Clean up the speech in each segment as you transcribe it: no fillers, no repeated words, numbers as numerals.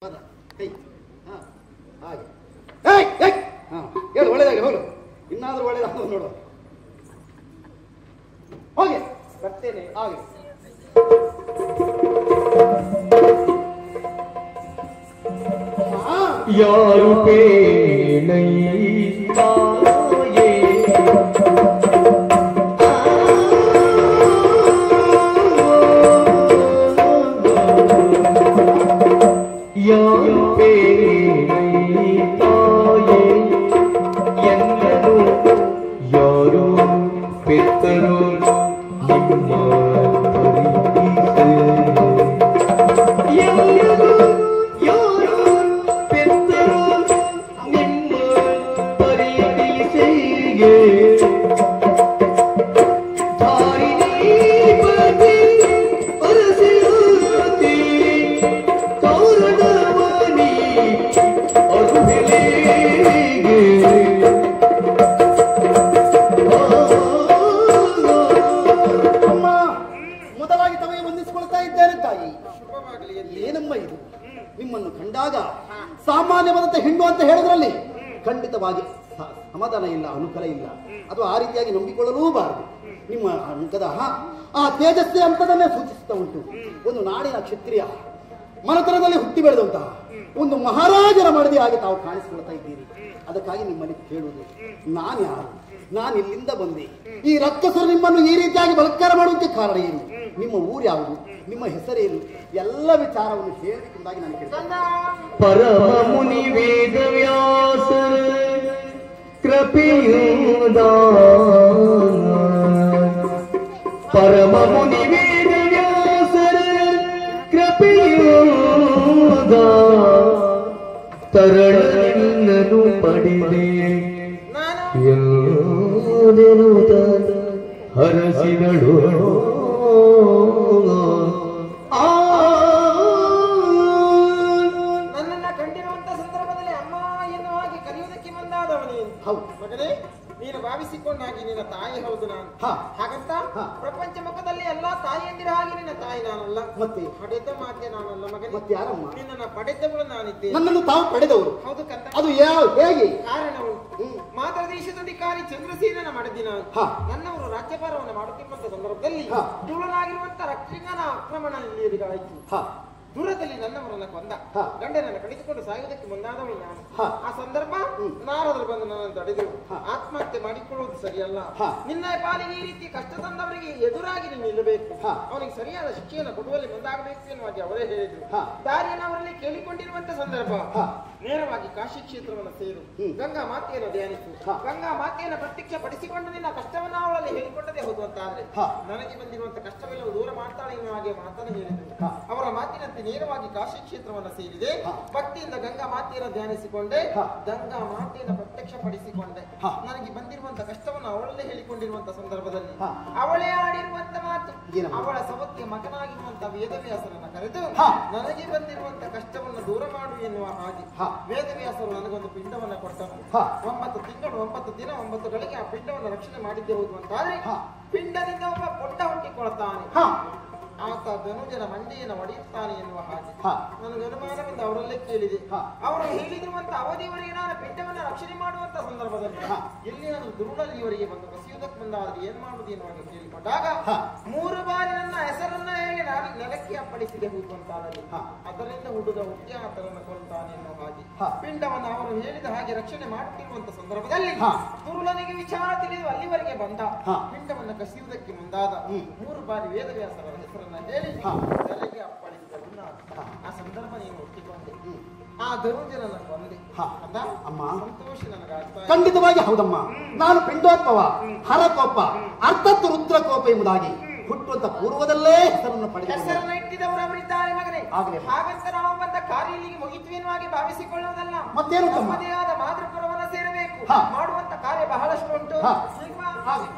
ಕೈ ಹಾಗೆ ಹೇಳು ಒಳ್ಳೇದಾಗಿ ಹೋಗು ಇನ್ನಾದ್ರೂ ಒಳ್ಳೇದಾಗ ನೋಡು ಹೋಗಿ ಬರ್ತೇನೆ ಹಾಗೆ ಯಾರು ಪೇಳೈ ನಿಮ್ಮನ್ನು ಕಂಡಾಗ ಸಾಮಾನ್ಯವಾದಂತ ಹೆಣ್ಣು ಅಂತ ಹೇಳಿದ್ರಲ್ಲಿ ಖಂಡಿತವಾಗಿ ಸಮಾಧಾನ ಇಲ್ಲ, ಅನುಕೂಲ ಇಲ್ಲ. ಅದು ಆ ರೀತಿಯಾಗಿ ನಂಬಿಕೊಳ್ಳಲೂಬಾರದು. ನಿಮ್ಮ ಅಂಕದ ಆ ತೇಜಸ್ವಿ ಅಂತದನ್ನೇ ಸೂಚಿಸುತ್ತಾ ಉಂಟು. ಒಂದು ನಾಡಿನ ಕ್ಷತ್ರಿಯ ಮನತನದಲ್ಲಿ ಹುಟ್ಟಿ ಬೆಳೆದಂತಹ ಒಂದು ಮಹಾರಾಜರ ಮಡದಿ ಆಗಿ ತಾವು ಕಾಣಿಸಿಕೊಳ್ತಾ ಇದ್ದೀರಿ. ಅದಕ್ಕಾಗಿ ನಿಮ್ಮಲ್ಲಿ ಕೇಳುವುದು, ನಾನು ಯಾರು, ನಾನು ಇಲ್ಲಿಂದ ಬಂದೆ, ಈ ರಕ್ಕಸರು ನಿಮ್ಮನ್ನು ಈ ರೀತಿಯಾಗಿ ಬಲಾತ್ಕಾರ ಮಾಡುವುದಕ್ಕೆ ಕಾರಣ ಏನು, ನಿಮ್ಮ ಊರು ಯಾವುದು, ನಿಮ್ಮ ಹೆಸರೇನು, ಎಲ್ಲ ವಿಚಾರವನ್ನು ಹೇಳಬೇಕೆಂದಾಗಿ ನಾನು ಕೇಳ್ತೇನೆ. ಪರಮ ಮುನಿ ವೇದವ್ಯಾಸ ಕೃಪೆಯುದ ಪರಮ ಮುನಿ ವೇದವ್ಯಾಸರ ಕೃಪೆಯುದ ತರಳನ್ನು ಪಡೆದೆ ಎಲ್ಲೆನುತ ಹರಸಿದಳು. ನನ್ನನ್ನ ಕಂಡಿರುವಂತ ಸಂದರ್ಭದಲ್ಲಿ ಅಮ್ಮ ಎನ್ನುವಾಗಿ ಕರೆಯುವುದಕ್ಕೆ ಮುಂದಾದವನೇ. ಮಗನೇ, ನೀನು ಭಾವಿಸಿಕೊಂಡಾಗಿ ನಿನ್ನ ತಾಯಿ ಹೌದು ನಾನು. ಹಾಗಂತ ಪ್ರಪಂಚ ಮುಖದಲ್ಲಿ ಎಲ್ಲಾ ತಾಯಿಯಂದಿರ ಹಾಗೆ ನಿನ್ನ ತಾಯಿ ನಾನಲ್ಲ, ಮತ್ತೆ ಪಡೆದ ಮಾತೆ ನಾನಲ್ಲ ಮಗನೇ. ಮತ್ತೆ ಯಾರಮ್ಮ? ನಿನ್ನನ್ನ ಪಡೆದವಳು ನಾನಿದ್ದೆ. ನನ್ನನ್ನು ತಾವು ಪಡೆದವರು? ಹೌದು ಕಂದ. ಅದು ಹೇಗೆ? ಕಾರಣವು ಮಾತ್ರ ದೇಶದಾಧಿಕಾರಿ ಚಂದ್ರಸೇನನ ಮಡದಿ ನಾನು. ನನ್ನವರು ರಾಜ್ಯಭಾರವನ್ನು ಮಾಡುತ್ತಿರುವಂತ ಸಂದರ್ಭದಲ್ಲಿ ದುಳನಾಗಿರುವಂತ ರಕ್ಷಿಂಗನ ಆಕ್ರಮಣ ಇಲ್ಲಿಗಾಯಿತು. ದೂರದಲ್ಲಿ ನನ್ನವರನ್ನ ಕೊಂದ ಗಂಡನನ್ನು ಕಡಿದುಕೊಂಡು ಸಾಯುವುದಕ್ಕೆ ಮುಂದಾದವಳು ನಾನು. ಆ ಸಂದರ್ಭ ನಾರದರು ಬಂದು ನನ್ನನ್ನು ತಡೆದರು. ಆತ್ಮಹತ್ಯೆ ಮಾಡಿಕೊಳ್ಳುವುದು ಸರಿಯಲ್ಲ, ನಿನ್ನ ಪಾಲಿಗೆ ಈ ರೀತಿ ಕಷ್ಟ ತಂದವರಿಗೆ ಎದುರಾಗಿ ನೀನು ನಿಲ್ಲಬೇಕು, ಅವನಿಗೆ ಸರಿಯಾದ ಶಿಕ್ಷೆಯನ್ನು ಕೊಡುವಲ್ಲಿ ಮುಂದಾಗಬೇಕು ಎನ್ನುವಾಗಿ ಅವರೇ ಹೇಳಿದರು. ದಾರಿಯನ್ನು ಅವರಲ್ಲಿ ಕೇಳಿಕೊಂಡಿರುವಂತ ಸಂದರ್ಭ ನೇರವಾಗಿ ಕಾಶಿ ಕ್ಷೇತ್ರವನ್ನು ಸೇರು, ಗಂಗಾ ಮಾತೆಯನ್ನು ಧ್ಯಾನಿಸು, ಗಂಗಾ ಮಾತೆಯನ್ನು ಪ್ರತ್ಯಕ್ಷ ಪಡಿಸಿಕೊಂಡು ನಿನ್ನ ಕಷ್ಟವನ್ನು ಅವಳಲ್ಲಿ ಹೇಳಿಕೊಂಡದೇ ಹೋಗುವಂತಾದ್ರೆ ನನಗೆ ಬಂದಿರುವಂತ ಕಷ್ಟವೆಲ್ಲವೂ ದೂರ ಮಾಡ್ತಾಳೆ ಎನ್ನುವ ಹಾಗೆ ಮಾತನ್ನು ಹೇಳಿದರು. ಅವರ ಮಾತಿನಂತೆ ನೇರವಾಗಿ ಕಾಶಿ ಕ್ಷೇತ್ರವನ್ನು ಸೇರಿದೆ. ಭಕ್ತಿಯಿಂದ ಗಂಗಾ ಮಾತೆಯನ್ನು ಧ್ಯಾನಿಸಿಕೊಂಡೆ, ಗಂಗಾ ಮಾತೆಯನ್ನು ಪ್ರತ್ಯಕ್ಷ ಪಡಿಸಿಕೊಂಡೆ. ನನಗೆ ಬಂದಿರುವಂತ ಕಷ್ಟವನ್ನು ಅವಳಲ್ಲೇ ಹೇಳಿಕೊಂಡಿರುವಂತ ಸಂದರ್ಭದಲ್ಲಿ ಅವಳೇ ಆಡಿರುವಂತ ಮಾತು, ಅವಳ ಸವತಿಯ ಮಗನಾಗಿರುವಂತ ವೇದವ್ಯಾಸರನ್ನ ಕರೆದು ನನಗೆ ಬಂದಿರುವಂತ ಕಷ್ಟವನ್ನು ದೂರ ಮಾಡು ಎನ್ನುವ ಹಾಗೆ ವೇದವ್ಯಾಸರು ನನಗೊಂದು ಪಿಂಡವನ್ನು ಕೊಟ್ಟರು. 9 ತಿಂಗಳು 9 ದಿನ 9 ಗಳಿಗೆ ಆ ಪಿಂಡವನ್ನು ರಕ್ಷಣೆ ಮಾಡಿದ್ದೆ ಹೋಗುವಂತಾದ್ರೆ ಪಿಂಡದಿಂದ ಒಬ್ಬ ಪುಟ್ಟ ಹುಟ್ಟಿಕೊಳ್ತಾನೆ, ಆತ ಧನುಜನ ಮಂಡಿಯನ್ನು ಒಡೆಯುತ್ತಾನೆ ಎನ್ನುವ ಹಾಗೆ ನನಗೆ ಅನುಮಾನದಿಂದ ಅವರಲ್ಲೇ ಕೇಳಿದೆ. ಅವರು ಹೇಳಿದಿರುವಂತ ಅವಧಿಯವರೆಗೆ ನಾನು ಪಿಂಡವನ್ನು ರಕ್ಷಣೆ ಮಾಡುವಂತ ಸಂದರ್ಭದಲ್ಲಿ ಇಲ್ಲಿ ನಾನು ದುರುಳಲ್ಲಿಯವರಿಗೆ ಬಂದು ಕಸಿಯುವುದಕ್ಕೆ ಮುಂದಾದ್ರೆ ಏನ್ ಮಾಡುವುದು ಎನ್ನುವಾಗ ಕೇಳಿಕೊಂಡಾಗ 3 ಬಾರಿ ನನ್ನ ಹೆಸರನ್ನ ಹೇಳಿ ನಾನು ನೆಲಕ್ಕೆ ಅಪ್ಪಳಿಸಿದೆ ಹೋಗುವಂತಾದಲ್ಲಿ ಅದರಿಂದ ಹುಡುಗ ಹುಟ್ಟಿ ಆತನನ್ನು ಕೊಲ್ತಾನೆ ಎನ್ನುವ ಹಾಗೆ ಪಿಂಡವನ್ನು ಅವರು ಹೇಳಿದ ಹಾಗೆ ರಕ್ಷಣೆ ಮಾಡುತ್ತಿರುವಂತ ಸಂದರ್ಭದಲ್ಲಿ ದುರುಳನಿಗೆ ವಿಚಾರ ತಿಳಿದು ಅಲ್ಲಿವರೆಗೆ ಬಂದ ಪಿಂಡವನ್ನು ಕಸಿಯುವುದಕ್ಕೆ ಮುಂದಾದ 3 ಬಾರಿ ವೇದವ್ಯಾಸರ ಹೆಸರನ್ನ ಹೇಳಿ ನೆಲಕ್ಕೆ ಅಪ್ಪಳಿಸಿದರು. ಆ ಸಂದರ್ಭ ನೀನು ಒಪ್ಪಿಕೊಂಡೆ, ಆ ಧನುಜನನ್ನು ಕೊಂದೆ. ಅಮ್ಮ ಸಂತೋಷ ನನಗಾಗ್ತಾ. ಖಂಡಿತವಾಗಿ ಹೌದಮ್ಮ. ನಾನು ಪಿಂಡೋತ್ಪವ, ಹರಕೋಪ, ಅರ್ಥತ್ತು ರುದ್ರಕೋಪ ಎಂಬುದಾಗಿ ಹುಟ್ಟುವಂತ ಪೂರ್ವದಲ್ಲೇ ಹೆಸರನ್ನು ಹೆಸರನ್ನು ಇಟ್ಟಿದವರು ಅವರಿದ್ದಾರೆ ಮಗನೇ. ಹಾಗಂತ ನಾವು ಬಂದ ಕಾರ್ಯ ಇಲ್ಲಿಗೆ ಮುಗಿತ್ವೇನವಾಗಿ ಭಾವಿಸಿಕೊಳ್ಳುವುದಲ್ಲ, ಮತ್ತೇನು ತಮ್ಮದೇ ಆದ ಮಾತೃಪುರವನ್ನು ಸೇರಬೇಕು. ಮಾಡುವಂತ ಕಾರ್ಯ ಬಹಳಷ್ಟು ಉಂಟು. ಹವ್ಯ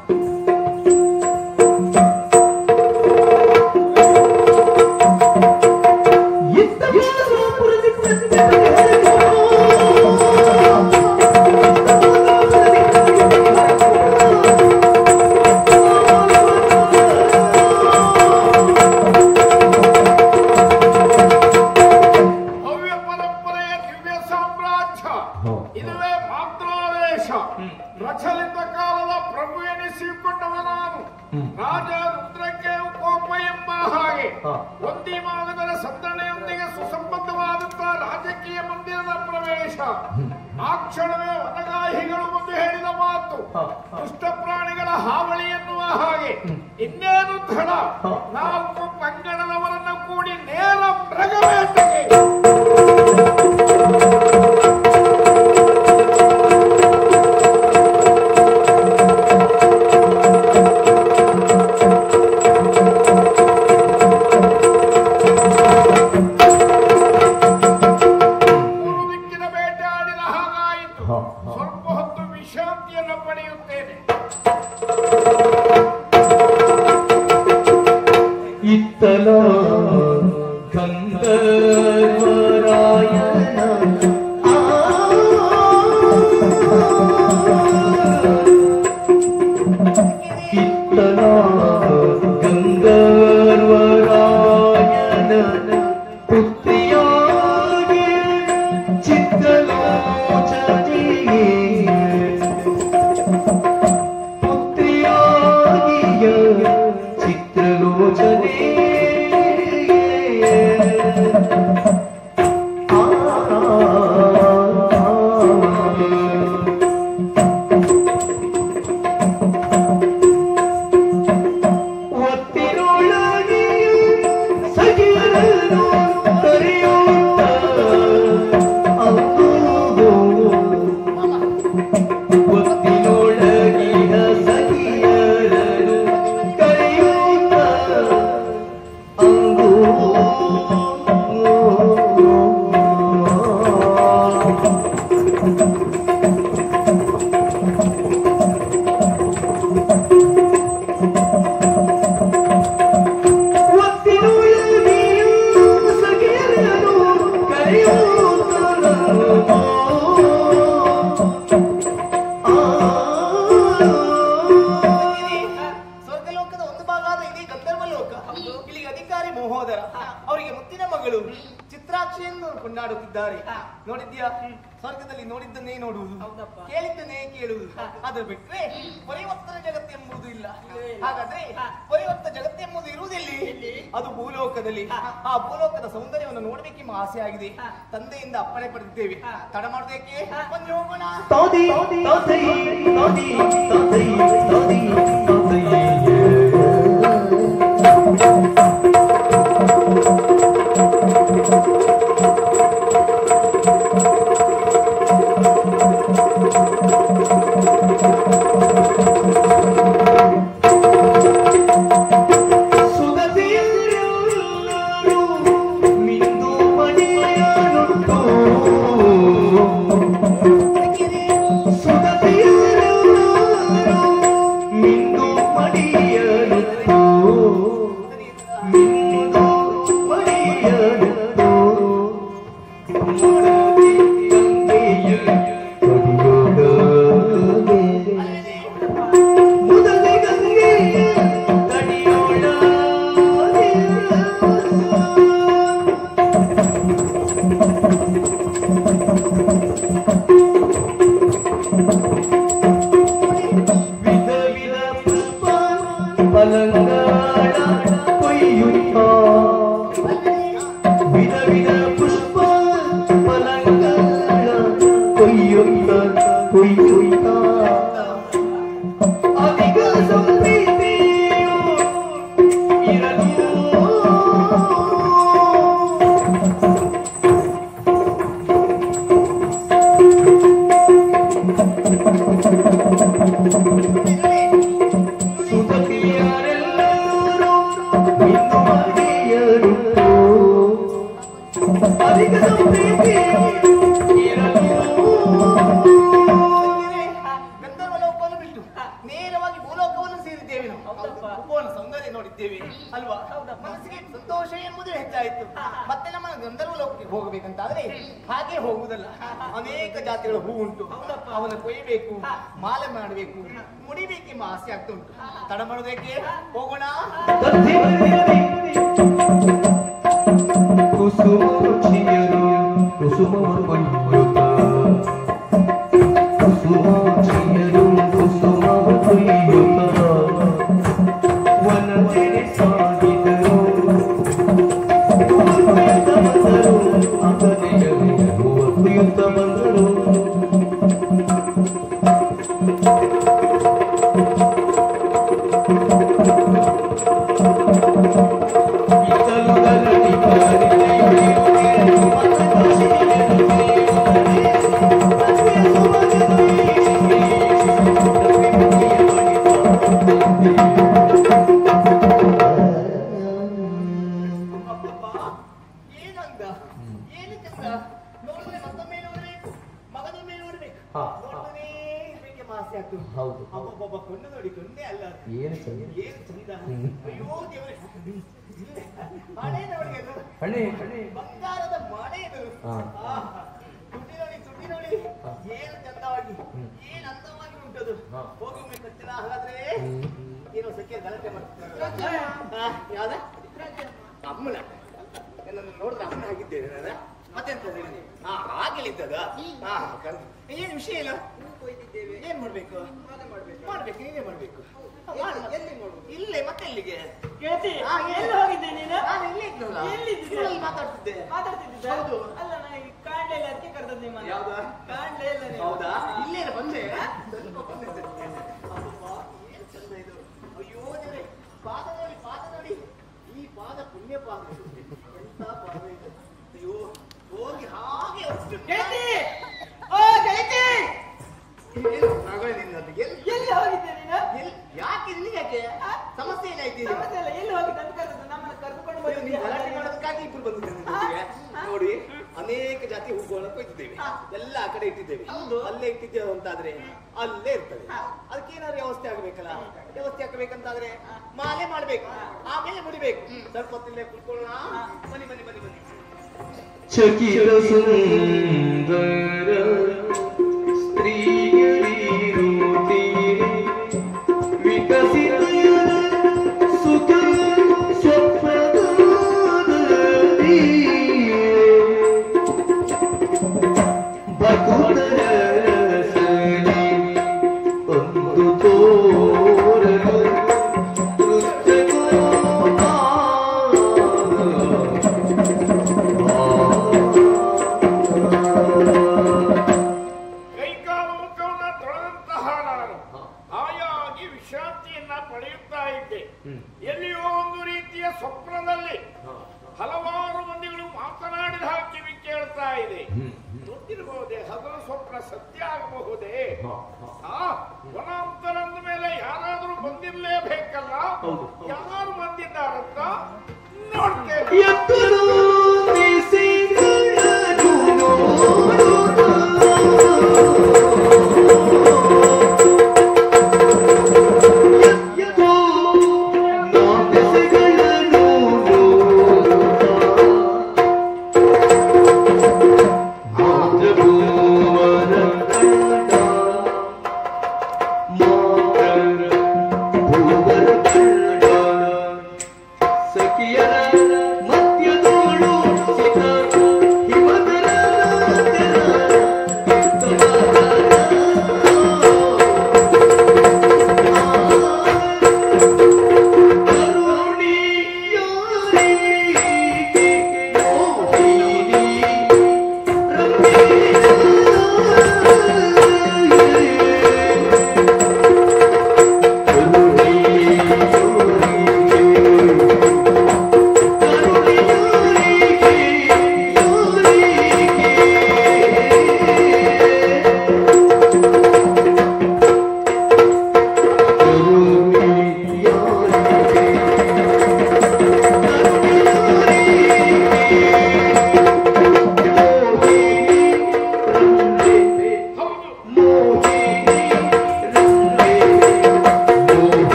ಪ್ರಚಲಿತ ಕಾಲದ ಪ್ರಭು ಎನಿಸಿಕೊಂಡವ ನಾನು. ರಾಜ ರುದ್ರಕ್ಕೆ ಕೋಪ ಎಂಬ ಹಾಗೆ ಒಂದಿ ಮಾಗದರ ಸಂದಣೆಯೊಂದಿಗೆ ಸುಸಂಬದ್ಧವಾದಂತಹ ರಾಜಕೀಯ ಮಂದಿರದ ಪ್ರವೇಶ. ಆ ಕ್ಷಣವೇ ವನಗಾಹಿಗಳು ಬಂದು ಹೇಳಿದ ಮಾತು ದುಷ್ಟ ಪ್ರಾಣಿಗಳ ಹಾವಳಿ ಎನ್ನುವ ಹಾಗೆ. ಇನ್ನೇನು ತಡ, 4 ಪಂಗಡದವರನ್ನು ಕೂಡಿ ನೇರ ಮೃಗವೇಟೆಗೆ. ಸ್ವಲ್ಪ ಹೊತ್ತು ವಿಶ್ರಾಂತಿಯನ್ನು ಪಡೆಯುತ್ತೇನೆ. ಇತ್ತಲ ಗಂಧರ್ವರಾಯನ ಇತ್ತಲ ಗಂಧರ್ವರಾಯನ ಪುತ್ರಿಯಾಗಿ ಚಿತ್ರಲೋಚನೆ ಪುತ್ರಿಯಾಗಿಯ ಚಿತ್ರಲೋಚನೆ ಒತ್ತಿನೊಳಗೆ ಸಗಿರನು ಕರೆಯುತ್ತ ಒತ್ತಿನೊಳಗಿನ ಸಗಿಯರನು ಕರೆಯುತ್ತ ಅಂದು ಸ್ವರ್ಗಲೋಕದ ಒಂದು ಭಾಗದ ಇದೇ ಗಂಧರ್ವ ಲೋಕ. ಇಲ್ಲಿಗೆ ಅಧಿಕಾರಿ ಮಹೋದರ ಅವರಿಗೆ ಮುತ್ತಿನ ಮಗಳು ಚಿತ್ರಾಕ್ಷಿಯನ್ನು ಕೊಂಡಾಡುತ್ತಿದ್ದಾರೆ. ನೋಡಿದ್ಯಾ? ಸ್ವರ್ಗದಲ್ಲಿ ನೋಡಿದ್ದನ್ನೇ ನೋಡುವುದು, ಕೇಳಿದ್ದನ್ನೇ ಕೇಳುವುದು. ಅದು ಬಿಟ್ರೆ ಪರಿವರ್ತನ ಜಗತ್ತೆಂಬುದು ಇಲ್ಲ. ಹಾಗಾದ್ರೆ ಪರಿವರ್ತ ಜಗತ್ತೆಂಬುದು ಇರುವುದಿಲ್ಲಿ, ಅದು ಭೂಲೋಕದಲ್ಲಿ. ಆ ಭೂಲೋಕದ ಸೌಂದರ್ಯವನ್ನು ನೋಡಬೇಕೆಂಬ ಆಸೆ ಆಗಿದೆ. ತಂದೆಯಿಂದ ಅಪ್ಪಣೆ ಪಡೆದಿದ್ದೇವೆ. ತಡ ಮಾಡೋದಕ್ಕೆ ಬಂದು ಹೋಗೋಣ. ತಾದಿ ತಾತೈ ತಾದಿ ತಾತೈ ತಾದಿ ತಾತೈ ಸುಗತಿಯರು ಮಿಂದು ಮಡಿಯನುಂಟು ಸುಗತಿಯರು ಮಿಂದು ಮಡಿಯನುಂಟು ಮಿಂದು ಮಡಿಯನುಂಟು ಮುರದಿ ಗಂಗೆಯ ತಡಿಯೋಡನೆ ಮುರದಿ ಗಂಗೆಯ ತಡಿಯೋಡನೆ ವಿಧ ವಿಧ ಪುಷ್ಪ ಪಲಂಗಾಳ ಕೊಯ್ಯುತ್ತ ವಿಧ ವಿಧ ಪುಷ್ಪ ಪಲಂಗಾಳ ಕೊಯ್ಯುತ್ತ ಕೊಯ್ಯುತ್ತ ಅಧಿಕ ಸಂಪ್ರೀತಿಯು ಇರಲು ಸುಗತಿಯರೆಲ್ಲರೂ ಇನ್ನು ಮಡಿಯರುಂಟು ಅಧಿಕ ಸಂಪ್ರೀತಿ ಇರಲು ಗಂಧರ್ವ ಲೋಕವನ್ನು ಬಿಟ್ಟು ನೇರವಾಗಿ ಭೂಲೋಕವನ್ನು ಸೇರಿದ್ದೇವೆ. ನಾವು ಭುವನ ಸೌಂದರ್ಯ ನೋಡಿದ್ದೇವೆ ಅಲ್ವಾ? ಮನಸ್ಸಿಗೆ ಸಂತೋಷ ಎಂಬುದು ಹೆಚ್ಚಾಯಿತು. ಮತ್ತೆ ನಮ್ಮ ಗಂಧರ್ವ ಲೋಕಕ್ಕೆ ಹೋಗಬೇಕಂತಾದ್ರೆ ಹಾಗೆ ಹೋಗುವುದಲ್ಲ. ಅನೇಕ ಜಾತಿಗಳ ಹೂ ಉಂಟು, ಅವನ್ನ ಕೊಯ್ಯಬೇಕು, ಮಾಲೆ ಮಾಡಬೇಕು, ಮುಡಿಬೇಕೆಂಬ ಆಸೆ ಆಗ್ತಾ ಉಂಟು. ತಡ ಮಾಡೋದಕ್ಕೆ ಹೋಗೋಣ. ಕುಸುಮಚಿಯರು ಕುಸುಮ ಕೊಯ್ಯುತ್ತ ಕುಸುಮಚಿಯ ನೋಡ್ತಾನೇ ಇರ್ಬೇಕೆ ಆಸೆ ಆಗ್ತದೆ. ಹೌದು. ಅಬ್ಬಬ್ಬಬ್ಬ, ಕಣ್ಣು ನೋಡಿ, ಕಣ್ಣೇ ಅಲ್ಲ ಅದು. ಏನು ಚಂದ. ಏನು ಚಂದ. ಅಯ್ಯೋ ದೇವರೇ, ಮನೆ ನೋಡಿ ಅದು. ಹಣೆ ಹಣೆ ಬಂಗಾರದ ಮನೆ ಇದು. ಹಾ. ತುಟಿ ನೋಡಿ, ತುಟಿ ನೋಡಿ, ಏನು ಚಂದವಾಗಿ, ಏನು ಅಂದವಾಗಿ ಉಂಟದು. ಹಾ. ಹೋಗಿ ಒಮ್ಮೆ ಕಚ್ಚಿನ ಹಾಗಾದ್ರೆ ಏನೋ ಸಖ್ಯ ಗಲಾಟೆ ಮಾಡ್ತಾರೆ. ಯಾವ್ದ ಅಮ್ಮನ ನನ್ನನ್ನು ನೋಡಿದ್ರೆ ಅಮ್ಮನ ಆಗಿದ್ದೇನೆ ನಾನು. ಮತ್ತೆಂತ ಹೇಳಿ? ಹಾಗೆಲ್ಲಿದ್ದದ? ಏನ್ ವಿಷಯ ಇಲ್ಲ. ಏನ್ ಮಾಡ್ಬೇಕು? ಮಾಡ್ಬೇಕು, ನೀನೇ ಮಾಡ್ಬೇಕು. ಇಲ್ಲೇ ಮತ್ತೆ ಎಲ್ಲಿಗೆ? ಎಲ್ಲಿ ಹೋಗಿದ್ದೆ ನೀನು? ನಾನು ಇಲ್ಲೇ ಇದ್ನಲ್ಲ. ಎಲ್ಲಿದ್ದೆ? ಇಲ್ಲಿ ಮಾತಾಡ್ತಿದ್ದೆ. ಮಾತಾಡ್ತಿದ್ದೆ? ಹೌದು. ಅಲ್ಲ, ನಾನು ಕಾಣ್ಲೇ ಇಲ್ಲ, ಅದಕ್ಕೆ ಕರೆದದ್ದು ನಿಮ್ಮ. ಯಾವ್ದು? ಕಾಣ್ಲೇ ಇಲ್ಲ ನೀವು. ಹೌದಾ? ಇಲ್ಲೇ ಬಂದೆ. ಏನ್ ಚಂದ ಇದು. ಅಯ್ಯೋ ದೇವ್ರೆ, ಪಾದ ನೋಡಿ, ಪಾದ ನೋಡಿ. ಈ ಪಾದ ಪುಣ್ಯ ಪಾದ. ಎಂತ ಪಾದ ಇದು. ಅಯ್ಯೋ, ಹೋಗಿ ಹಾಗೆ ಅಷ್ಟು ಗೆಳತಿ! ಓ ಗೆಳತಿ! ಏನು ಮಗಳು ನಿನ್ನದು? ಎಲ್ಲಿ ಹೋಗಿದ್ದೆ ನೀನು? ಯಾಕೆ ಇಲ್ಲಿ ಯಾಕೆ? ಸಮಸ್ಯೆ ಏನಾಯ್ತು? ಸಮಸ್ಯೆ ಇಲ್ಲ, ಎಲ್ಲಿ ಹೋಗಿದ್ದೆ ಅಂತ ಕರೆದದ್ದು, ನಮ್ಮನ್ನ ಕರೆದುಕೊಂಡು ನೀವು ಬಂದಿದ್ದೀಯ. ಗಲಾಟೆ ಮಾಡೋದಕ್ಕಾಗಿ ಇಬ್ರು ಬಂದಿದ್ದೇವೆ ನಿಮ್ಮೊಟ್ಟಿಗೆ. ನೋಡಿ, ಅನೇಕ ಜಾತಿ ಹೂಗಳನ್ನು ಕೊಯ್ತಿದ್ದೇವೆ, ಎಲ್ಲ ಆ ಕಡೆ ಇಟ್ಟಿದ್ದೇವೆ. ಅಲ್ಲೇ ಇಟ್ಟಿದ್ದೇವೆ ಅಂತಾದ್ರೆ ಅಲ್ಲೇ ಇರ್ತದೆ. ಅದಕ್ಕೆ ಏನಾದ್ರು ವ್ಯವಸ್ಥೆ ಆಗ್ಬೇಕಲ್ಲ. ವ್ಯವಸ್ಥೆ ಆಗ್ಬೇಕಂತಾದ್ರೆ ಮಾಲೆ ಮಾಡ್ಬೇಕು, ಆಮೇಲೆ ಮುಡಿಬೇಕು. ಸ್ವಲ್ಪ ಹೊತ್ತಿಲ್ಲೇ ಕುತ್ಕೊಳ್ಳೋಣ. ಬನ್ನಿ ಬನ್ನಿ ಬನ್ನಿ ಬನ್ನಿ. ಚಕಿತ ಸುಂದರ ಸ್ತ್ರೀಯರಿರುತ್ತೀರಿ ವಿಕಸಿತ ಸುಖ ಸ್ವಪ್ನದಲ್ಲಿ ಭಕುತರ ಸರಿ ಒಂದು ತೋರಲು ಕೈಕಾಲು ಮುಖವನ್ನ ತೊಳೆದಂತಹ ನಾನು ಹಾಯಾಗಿ ವಿಶ್ರಾಂತಿಯನ್ನ ಪಡೆಯುತ್ತಾ ಇದ್ದೆ. ಎಲ್ಲಿಯೋ ಒಂದು ರೀತಿಯ ಸ್ವಪ್ನದಲ್ಲಿ ಹಲವಾರು ಮಂದಿಗಳು ಮಾತನಾಡಿದ ಹಾಗೆ ಕಿವಿ ಕೇಳ್ತಾ ಇದೆ. ಗೊತ್ತಿರಬಹುದೇ ಹಗಲ ಸ್ವಪ್ನ ಸತ್ಯ ಆಗಬಹುದೇ? ವನಾಂತರಂದ ಮೇಲೆ ಯಾರಾದ್ರೂ ಬಂದಿರ್ಲೇಬೇಕಲ್ಲ. ಯಾರು ಬಂದಿದ್ದಾರಂತ ನೋಡ್ತೇವೆ. ಎತ್ತಲು ಬಿಸಿಗಳನ್ನು ಎತ್ತೋ ನಾ ಬೆಸೆಗಳನ್ನು ಮಾತೃಭೂವನ ಕಂಡ ಮಾತರ ಭೂವರ ಕಂಡ ಸಖಿಯರ ಮಧ್ಯದಲ್ಲಿ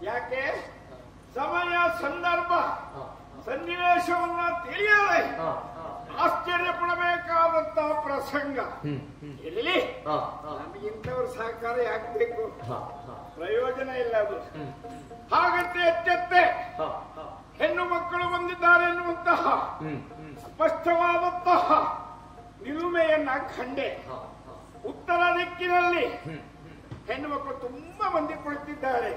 ಯಾಕೆ ಸಮಯ ಸಂದರ್ಭ ಸನ್ನಿವೇಶವನ್ನ ತಿಳಿಯದೆ ಆಶ್ಚರ್ಯ ಪಡಬೇಕಾದಂತಹ ಪ್ರಸಂಗ ಇಲ್ಲಿ ನಮಗೆ ಇಂಥವ್ರ ಸಹಕಾರ ಯಾಕಬೇಕು? ಪ್ರಯೋಜನ ಇಲ್ಲ ಅದು. ಹಾಗಂತೆ ಎಚ್ಚೆತ್ತೆ ಹೆಣ್ಣು ಮಕ್ಕಳು ಬಂದಿದ್ದಾರೆ ಎನ್ನುವಂತಹ ಸ್ಪಷ್ಟವಾದಂತಹ ನಿಲುಮೆಯನ್ನ ಕಂಡೆ. ಉತ್ತರ ದಿಕ್ಕಿನಲ್ಲಿ ಹೆಣ್ಣು ಮಕ್ಕಳು ತುಂಬಾ ಮಂದಿ ಕುಳಿತಿದ್ದಾರೆ.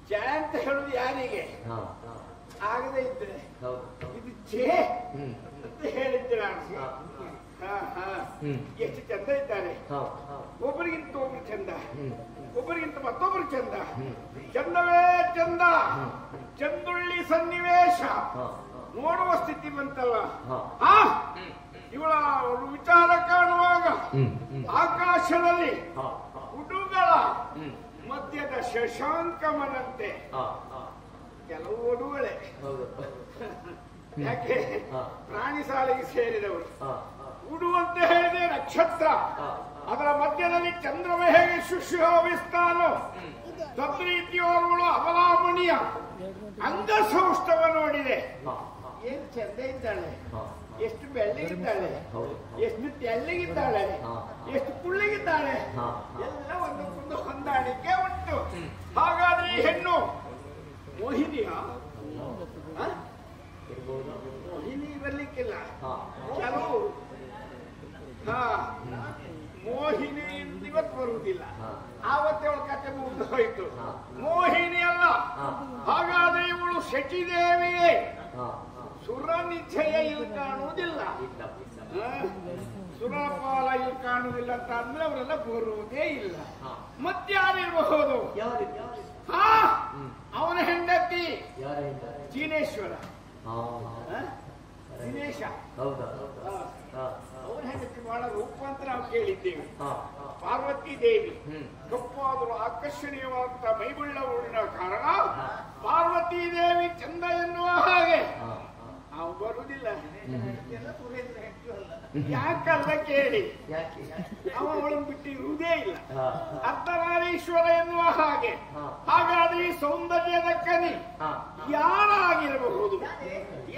ಛೇ ಅಂತ ಹೇಳುದು ಯಾರಿಗೆ ಆಗದೆ ಇದ್ರೆ ಇದು ಛೇ ಅಂತ ಹೇಳಿದ್ದೆ ನಾನು. ಎಷ್ಟು ಚಂದ ಇದ್ದಾರೆ, ಒಬ್ಬರಿಗಿಂತ ಒಬ್ರು ಚಂದ, ಒಬ್ಬರಿಗಿಂತ ಮತ್ತೊಬ್ರು ಚಂದ, ಚಂದವೇ ಚಂದ. ಚಂದುಳ್ಳಿ ಸನ್ನಿವೇಶ ನೋಡುವ ಸ್ಥಿತಿ ಬಂತಲ್ಲ. ಇವಳ ವಿಚಾರ ಕಾಣುವಾಗ ಆಕಾಶದಲ್ಲಿ ಉಡುಗಳ ಮಧ್ಯದ ಶಶಾಂಕಮನಂತೆ ಕೆಲವು ಒಡುಗಳೇ. ಯಾಕೆ ಪ್ರಾಣಿ ಸಾಲಿಗೆ ಸೇರಿದವರು. ಉಡು ಅಂತ ಹೇಳಿದೆ ನಕ್ಷತ್ರ, ಅದರ ಮಧ್ಯದಲ್ಲಿ ಚಂದ್ರವ ಹೇಗೆ ಶುಶ್ರೂಷಿಸ್ತಾನೋ ತದ್ರೀತಿಯವರುಗಳು ಅವಲಾಮಣಿಯ ಅಂಗಸೌಷ್ಠವ ನೋಡಿದೆ. ಏನ್ ಚಂದ ಇದ್ದಾಳೆ, ಎಷ್ಟು ಬೆಳ್ಳಗಿದ್ದಾಳೆ, ಎಷ್ಟು ತೆಳ್ಳಗಿದ್ದಾಳೆ, ಎಷ್ಟು ಕುಳ್ಳಿಗಿದ್ದಾಳೆ, ಎಲ್ಲ ಒಂದಕ್ಕೊಂದು ಹೊಂದಾಣಿಕೆ ಉಂಟು. ಹಾಗಾದ್ರೆ ಈ ಹೆಣ್ಣು ಮೋಹಿನಿಯ? ಮೋಹಿನಿ ಬರ್ಲಿಕ್ಕಿಲ್ಲ. ಕೆಲವು ಮೋಹಿನಿ ಇವತ್ತು ಬರುವುದಿಲ್ಲ, ಆವತ್ತೇ ಅವಳ ಕತೆ ಮುಗಿದು ಹೋಯ್ತು. ಮೋಹಿನಿ ಅಲ್ಲ. ಹಾಗಾದ್ರೆ ಇವಳು ಶಚಿದೇವಿಯೇ. ಸುರ ನಿಶ್ಚಯ ಇಲ್ಲಿ ಕಾಣುವುದಿಲ್ಲ, ಸುರಪಾಲ ಇಲ್ಲಿ ಕಾಣುವುದಿಲ್ಲ ಅಂತ ಅಂದ್ರೆ ಅವರೆಲ್ಲ ಬರುವುದೇ ಇಲ್ಲ. ಮತ್ಯಾರಿರಬಹುದು? ಅವನ ಹೆಂಡತಿ ಚೀನೇಶ್ವರ, ದಿನೇಶ. ಅವನ ಹೆಂಡತಿ ಬಹಳ ರೂಪ ಅಂತ ನಾವು ಕೇಳಿದ್ದೇವೆ. ಪಾರ್ವತಿ ದೇವಿ ಕಪ್ಪಾದರೂ ಆಕರ್ಷಣೀಯವಾದ ಮೈಗುಳ್ಳವುಳ್ಳ ಕಾರಣ ಪಾರ್ವತಿ ದೇವಿ ಚಂದ ಎನ್ನುವ ಹಾಗೆ ಅವು ಬರುವುದಿಲ್ಲ. ಯಾಕಲ್ಲ ಕೇಳಿ, ಅವಳನ್ನು ಬಿಟ್ಟಿರುವುದೇ ಇಲ್ಲ. ಅರ್ಧನಾರೀಶ್ವರ ಎನ್ನುವ ಹಾಗೆ. ಹಾಗಾದ್ರೆ ಈ ಸೌಂದರ್ಯದ ಕನಿ ಯಾರಾಗಿರಬಹುದು?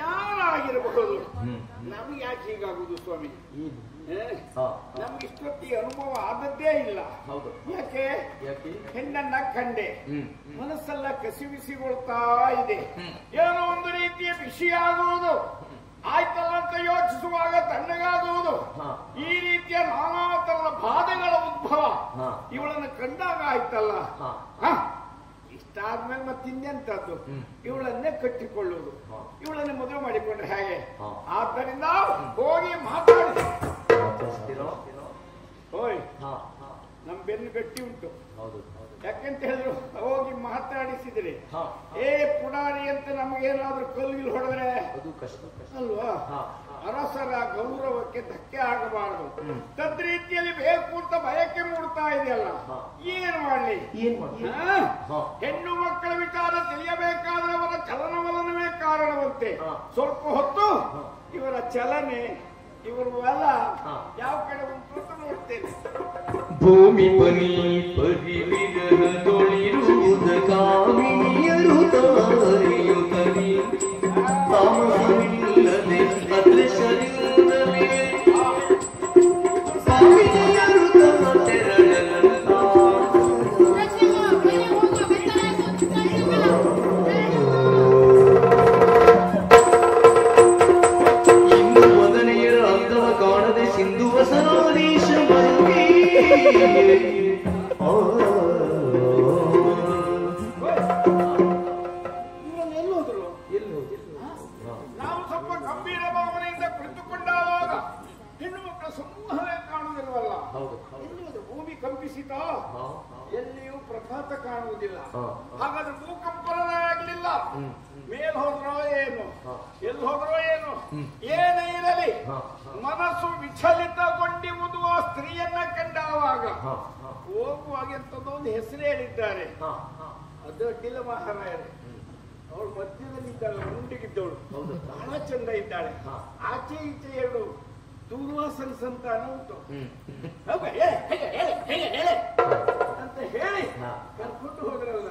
ಯಾರಾಗಿರಬಹುದು? ನಮ್ಗೆ ಯಾಕೆ ಹೀಗಾಗುದು ಸ್ವಾಮಿ? ನಮ್ಗೆ ಇಷ್ಟೊತ್ತಿಗೆ ಅನುಭವ ಆದದ್ದೇ ಇಲ್ಲ. ಯಾಕೆ? ಹೆಣ್ಣನ್ನ ಕಂಡೆ ಮನಸ್ಸೆಲ್ಲ ಕಸಿವಿಸಿಗೊಳ್ತಾ ಇದೆ. ಏನೋ ಒಂದು ರೀತಿಯ ಬಿಸಿಯಾಗುವುದು, ಆಯ್ತಲ್ಲ ಅಂತ ಯೋಚಿಸುವಾಗ ತಣ್ಣಗಾಗುವುದು, ಈ ರೀತಿಯ ನಾನಾ ತರದ ಬಾಧೆಗಳ ಉದ್ಭವ ಇವಳನ್ನು ಕಂಡಾಗ ಆಯ್ತಲ್ಲ. ಇಷ್ಟಾದ್ಮೇಲೆ ಮತ್ತಿನ್ನೆಂತದ್ದು? ಇವಳನ್ನೇ ಕಟ್ಟಿಕೊಳ್ಳುವುದು, ಇವಳನ್ನೇ ಮದುವೆ ಮಾಡಿಕೊಂಡ್ರೆ ಹೇಗೆ? ಆದ್ದರಿಂದ ಹೋಗಿ ಮಾತಾಡಿ. ಹೋಯ್, ನಮ್ ಬೆನ್ನು ಗಟ್ಟಿ ಉಂಟು. ಯಾಕೆಂತ ಹೇಳಿದ್ರು ಹೋಗಿ ಮಾತಾಡಿಸಿದ್ರೆ ಪುಡಾರಿ ಅಂತ ನಮಗೇನಾದ್ರೂ ಕಲ್ಲಿಗೆ ಹೊಡೆದ್ರೆ ಅಲ್ವಾ? ಅರಸರ ಗೌರವಕ್ಕೆ ಧಕ್ಕೆ ಆಗಬಾರದು. ತದ್ರೀತಿಯಲ್ಲಿ ಬೇಕು ಅಂತ ಬಯಕೆ ಮೂಡ್ತಾ ಇದೆಯಲ್ಲ, ಏನ್ ಮಾಡ್ಲಿ? ಹೆಣ್ಣು ಮಕ್ಕಳ ವಿಚಾರ ತಿಳಿಯಬೇಕಾದ್ರೆ ಅವರ ಚಲನವಲನವೇ ಕಾರಣವಂತೆ. ಸ್ವಲ್ಪ ಹೊತ್ತು ಇವರ ಚಲನೆ, ಇವರು ಎಲ್ಲ ಯಾವ ಕಡೆ ಉಂಟು ಅಂತ ನೋಡ್ತೇನೆ. ಭೂಮಿ ಪನಿ ಪರಿವಿರಹ ತೊಳಿರುವುದ ಅರಿಯುತ್ತಲಿ ತಾಮಸವಿಲ್ಲದೆ ಅದೃಶ್ಯವಿಲ್ಲದೆ ಸಾವಿನಿಯರು ತಮ್ಮ ತೆರಳಲ್ಲ ಇನ್ನು ಮದನೆಯರ ಅಂದವ ಕಾಣದೆ ಸಿಂಧು ವಸನಾದೀಶ ಮರುಗಿ ನಾವು ಸ್ವಲ್ಪ ಗಂಭೀರ ಭಾವನೆಯಿಂದ ಕುಳಿತುಕೊಂಡಾಗ ಹೆಣ್ಣು ಮಕ್ಕಳ ಸಮೂಹವೇ ಕಾಣುವುದಿಲ್ವಲ್ಲ. ಎಲ್ಲಿಯೂ ಭೂಮಿ ಕಂಪಿಸಿತ, ಎಲ್ಲಿಯೂ ಪ್ರಪಾತ ಕಾಣುವುದಿಲ್ಲ. ಹಾಗಾದ್ರೆ ಭೂಕಂಪನೇ ಆಗಲಿಲ್ಲ. ಮೇಲ್ ಹೋದ್ರೋ ಏನು, ಎಲ್ಲಿ ಹೋದ್ರೋ ಏನು, ಏನೇ ಇರಲಿ ಮನಸ್ಸು ವಿಚಲಿತಗೊಂಡಿರುವುದು ಆ ಸ್ತ್ರೀಯನ್ನ ಕಂಡಾವಾಗ ಹೋಗುವಾಗ ಎಂತದೊಂದು ಹೆಸರು ಹೇಳಿದ್ದಾರೆ. ಅದು ಅಡ್ಡಿಲ್ಲ ಮಹಾರಾಯರೇ. ಅವಳು ಮಧ್ಯದಲ್ಲಿದ್ದಾಳೆ, ಮುಂಡಿಗಿದ್ದವಳು, ಬಹಳ ಚಂದ ಇದ್ದಾಳೆ. ಆಚೆ ಈಚೆ ಎರಡು ದೂರ್ವಾಸನ ಸಂತಾನ ಉಂಟು ಅಂತ ಹೇಳಿ ಕರ್ಕೊಂಡು ಹೋದ್ರಲ್ಲ.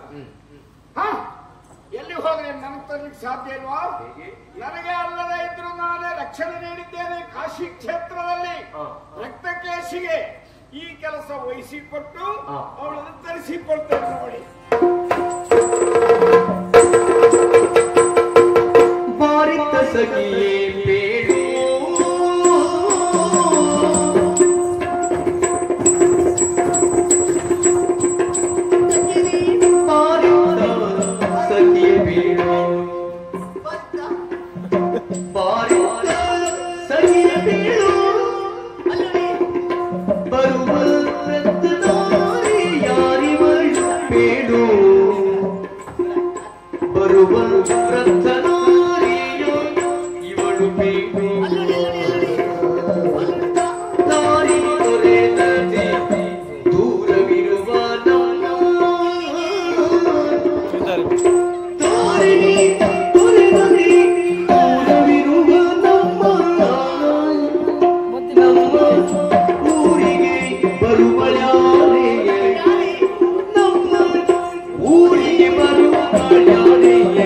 ಎಲ್ಲಿ ಹೋದ್ರೆ ನನಗೆ ತರಲಿಕ್ಕೆ ಸಾಧ್ಯ ಇಲ್ವಾ? ನನಗೆ ಅಲ್ಲದೆ ಇದ್ರು ನಾನೇ ರಕ್ಷಣೆ ನೀಡಿದ್ದೇನೆ ಕಾಶಿ ಕ್ಷೇತ್ರದಲ್ಲಿ. ರಕ್ತಕೇಶಿಗೆ ಈ ಕೆಲಸ ವಹಿಸಿಕೊಟ್ಟು ಅವಳನ್ನು ತರಿಸಿಕೊಡ್ತೇನೆ ನೋಡಿ. ಬಾರಿತ ಸಖಿಯೇ ಬೇಡು ಬಾರಿತ ಸಖಿಯೇ ಬೇಡು ಬಾರಿತ ಸಖಿಯೇ ಬೇಡು ಬರುವ ರತ್ನಾರಿ ಯಾರಿವಳು ಬೇಡು ಬರುವ ರತ್ನಾರಿಯೋ ಇವಳು ಬೇಕು ದಾರಿ ತೊರೆದದೆ ದೂರವಿರುವ ನಮ್ಮ ದಾರಿ ತೊರೆದದೆ ದೂರವಿರುವ ನಮ್ಮ ಊರಿಗೆ ಬರುವಳ್ಯಾರೆಯೇ ನಮ್ಮ ಊರಿಗೆ ಬರುವಳ್ಯಾರೆಯೇ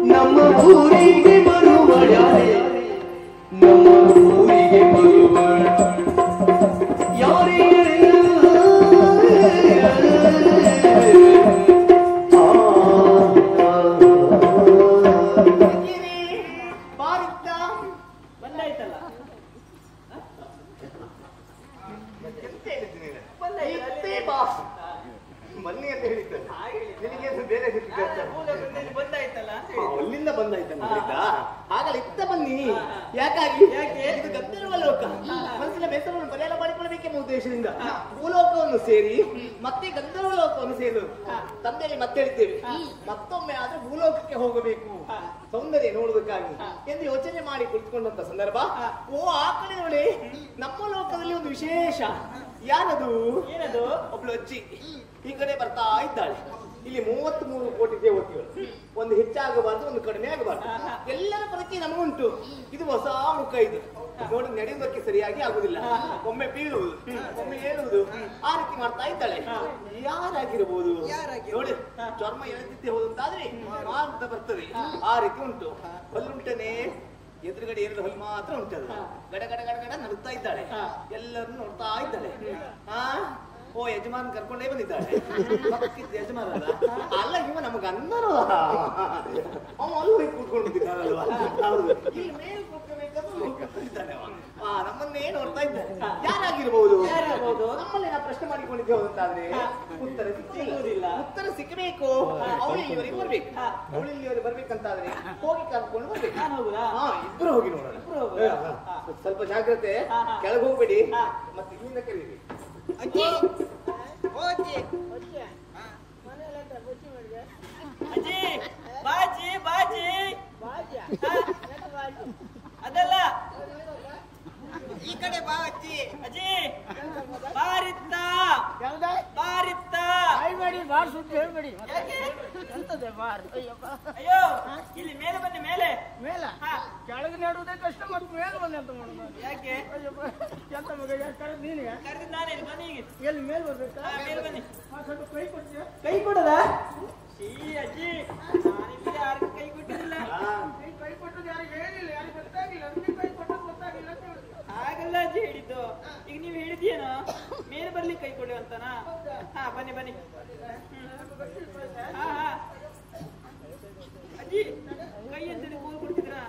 ನಮ್ಮ ಊರಿಗೆ ಬರುವಳ್ಯಾರೆ ನಮ್ಮ ಊರಿಗೆ ಬರುವ ಯಾರೇ ಬಾರಿದ್ದ ಬಂದಾಯ್ತಲ್ಲ. ಎಂತ ಹೇಳಿದ್ದೀನಿ ಇತ್ತೇ ಬಾ ಬನ್ನಿ ಅಂತ ಹೇಳಿದ್ದೆ. ನಿನಗೆ ಬೇರೆ ಬಂದಾಯ್ತಲ್ಲ ಅಲ್ಲಿಂದ ಬಂದಾಯ್ತಲ್ಲ ಹೇಳಿದ್ದ. ಹಾಗಲ್ಲ ಇತ್ತ ಬನ್ನಿ. ಯಾಕಾಗಿ? ಇದು ಗಂಧರ್ವ ಲೋಕ. ಮನಸ್ಸಿನ ಬೇಸರವನ್ನು ಪರಿಹಾರ ಮಾಡಿಕೊಳ್ಳಬೇಕೆಂಬ ಉದ್ದೇಶದಿಂದ ಭೂಲೋಕವನ್ನು ಸೇರಿ ಮತ್ತೆ ಗಂಧರ್ವ ಲೋಕವನ್ನು ಸೇರು ತಂದೆಯಲ್ಲಿ ಮತ್ತೆ ಹೇಳಿದ್ದೇವೆ. ಮತ್ತೊಮ್ಮೆ ಆದ್ರೆ ಭೂಲೋಕಕ್ಕೆ ಹೋಗಬೇಕು ಸೌಂದರ್ಯ ನೋಡುವುದಕ್ಕಾಗಿ ಎಂದು ಯೋಚನೆ ಮಾಡಿ ಕುಳಿತುಕೊಂಡಂತ ಸಂದರ್ಭ ಓ ಆ ಕಡೆ ನೋಡಿ ನಮ್ಮ ಲೋಕದಲ್ಲಿ ಒಂದು ವಿಶೇಷ. ಯಾರದು? ಏನದು? ಒಬ್ಳು ಅಜ್ಜಿ ಈ ಕಡೆ ಬರ್ತಾ ಇದ್ದಾಳೆ. ಇಲ್ಲಿ 33 ಕೋಟಿ ದೇವತೆಗಳು, ಒಂದು ಹೆಚ್ಚಾಗಬಾರ್ದು ಒಂದು ಕಡಿಮೆ ಆಗಬಾರ್ದು. ಎಲ್ಲರ ಪರಿಚಯ ನಮಗುಂಟು. ಇದು ಹೊಸ ಮುಖ. ಇದು ನೋಡಿ ನಡೆಯುವುದಕ್ಕೆ ಸರಿಯಾಗಿ ಆಗುದಿಲ್ಲ. ಒಮ್ಮೆ ಬೀಳುವುದು, ಒಮ್ಮೆ ಏಳುವುದು, ಆ ರೀತಿ ಮಾಡ್ತಾ ಇದ್ದಾಳೆ. ಯಾರಾಗಿರ್ಬೋದು ನೋಡಿ. ಚರ್ಮ ಎಳೆದಿದ್ದೆ ಹೋದಂತಾದ್ರೆ ಅಂತ ಬರ್ತದೆ. ಆ ರೀತಿ ಉಂಟು. ಹಲ್ಲುಂಟನೆ ಎದುರುಗಡೆ 2 ಹಲ್ಲು ಮಾತ್ರ ಉಂಟಲ್ಲ. ಗಡ ಗಡ ಗಡ ಗಡ ನಡುತ್ತಾ ಇದ್ದಾಳೆ. ಎಲ್ಲರನ್ನು ನೋಡ್ತಾ ಇದ್ದಾಳೆ. ಓ ಯಜಮಾನ್ ಕರ್ಕೊಂಡೇ ಬಂದಿದ್ದಾಳೆ. ಯಜಮಾನ ಅಲ್ಲ ಇವ ನಮಗ ಅನ್ನೋ ಅವ ಅಲ್ಲಿ ಕೂತ್ಕೊಂಡು ಬಿದ್ದಾರಲ್ವಾ. ಹೌದು ಇಲ್ಲಿ ಮೇಲೆ ಕೂತ್ಕೊಬೇಕಾದ್ರೆ ನಮ್ಮನ್ನೇ ನೋಡ್ತಾ ಇದ್ದಾರೆ. ಯಾರಾಗಿರ್ಬಹುದು? ನಮ್ಮಲ್ಲಿ ನಾವು ಪ್ರಶ್ನೆ ಮಾಡಿಕೊಂಡಿದ್ದೇವೆ ಅಂತಾದ್ರೆ ಉತ್ತರ ಸಿಕ್ಕುವುದಿಲ್ಲ. ಉತ್ತರ ಸಿಕ್ಕಬೇಕು. ಅವಳು ಇಲ್ಲಿವರೆಗೆ ಬರ್ಬೇಕು. ಅವಳು ಇಲ್ಲಿವರೆಗೆ ಬರ್ಬೇಕಂತಾದ್ರೆ ಹೋಗಿ ಕರ್ಕೊಂಡು ಬರ್ಬೇಕು. ಇಬ್ರು ಹೋಗಿ ನೋಡೋಣ. ಸ್ವಲ್ಪ ಜಾಗ್ರತೆ. ಕೆಳಗೆ ಹೋಗ್ಬೇಡಿ. ಮತ್ತೆ ಇಲ್ಲಿಂದ ಕರೀರಿ. ಅಜ್ಜಿ ಬಾಜಿ ಬಾಜಿ ಅದಲ್ಲ ಈ ಕಡೆ ಬಾ ಅಜ್ಜಿ. ಅಜ್ಜಿ ಬಾರಿತ್ತ ಬಾರಿತ್ತ ಬಾರ್ ಸುದ್ದಿ ಹೇಳ್ಬೇಡಿ ಎಂತದೆ ಬಾರ್ ಅಯ್ಯಪ್ಪ ಅಯ್ಯೋ ಇಲ್ಲಿ ಮೇಲೆ ಬನ್ನಿ ಮೇಲೆ ಮೇಲ ಕೆಳಗೆ ನೆಡುವುದೇ ಕಷ್ಟ ಮತ್ತು ಮೇಲೆ ಬಂದೆ ಅಂತ ಮಾಡೋದು ಯಾಕೆ ಅಯ್ಯಪ್ಪ ಎಂತ ಮಗ ಕರೆದು ನೀನು ಕರೆದಿದ್ದು ನಾನೇ ಇಲ್ಲಿ ಬನ್ನಿ ಈಗ ಎಲ್ಲಿ ಮೇಲೆ ಬರ್ಬೇಕಾ ಮೇಲೆ ಬನ್ನಿ ಸ್ವಲ್ಪ ಕೈ ಕೊಡ್ತೀಯ ಕೈ ಕೊಡದ ಶ್ರೀ ಅಜ್ಜಿ ನಾನಿಲ್ಲಿ ಯಾರಿಗೂ ಕೈ ಕೊಟ್ಟಿಲ್ಲ ಕೈ ಕೊಟ್ಟದ್ದು ಯಾರಿಗೆ ಹೇಳಿಲ್ಲ ಯಾರಿಗೆ ಗೊತ್ತಾಗಿಲ್ಲ ಅದಕ್ಕೆ ಕೈ ಕೊಟ್ಟದ್ದು ಗೊತ್ತಾಗಿಲ್ಲ ಅಂತ ಹೇಳಿದ್ರು ಹಾಗಲ್ಲ ಅಜ್ಜಿ ಹೇಳಿದ್ದು ಈಗ ನೀವು ಹೇಳಿದ್ಯೇನೋ ಮೇಲೆ ಬರ್ಲಿ ಕೈ ಕೊಡಿ ಅಂತನಾ ಹಾ ಬನ್ನಿ ಬನ್ನಿ ಹಾ ಹಾ ಅಜ್ಜಿ ಕೈ ಅಂತೇಳಿ ಕೋಲ್ ಕೊಡ್ತಿದ್ರಾ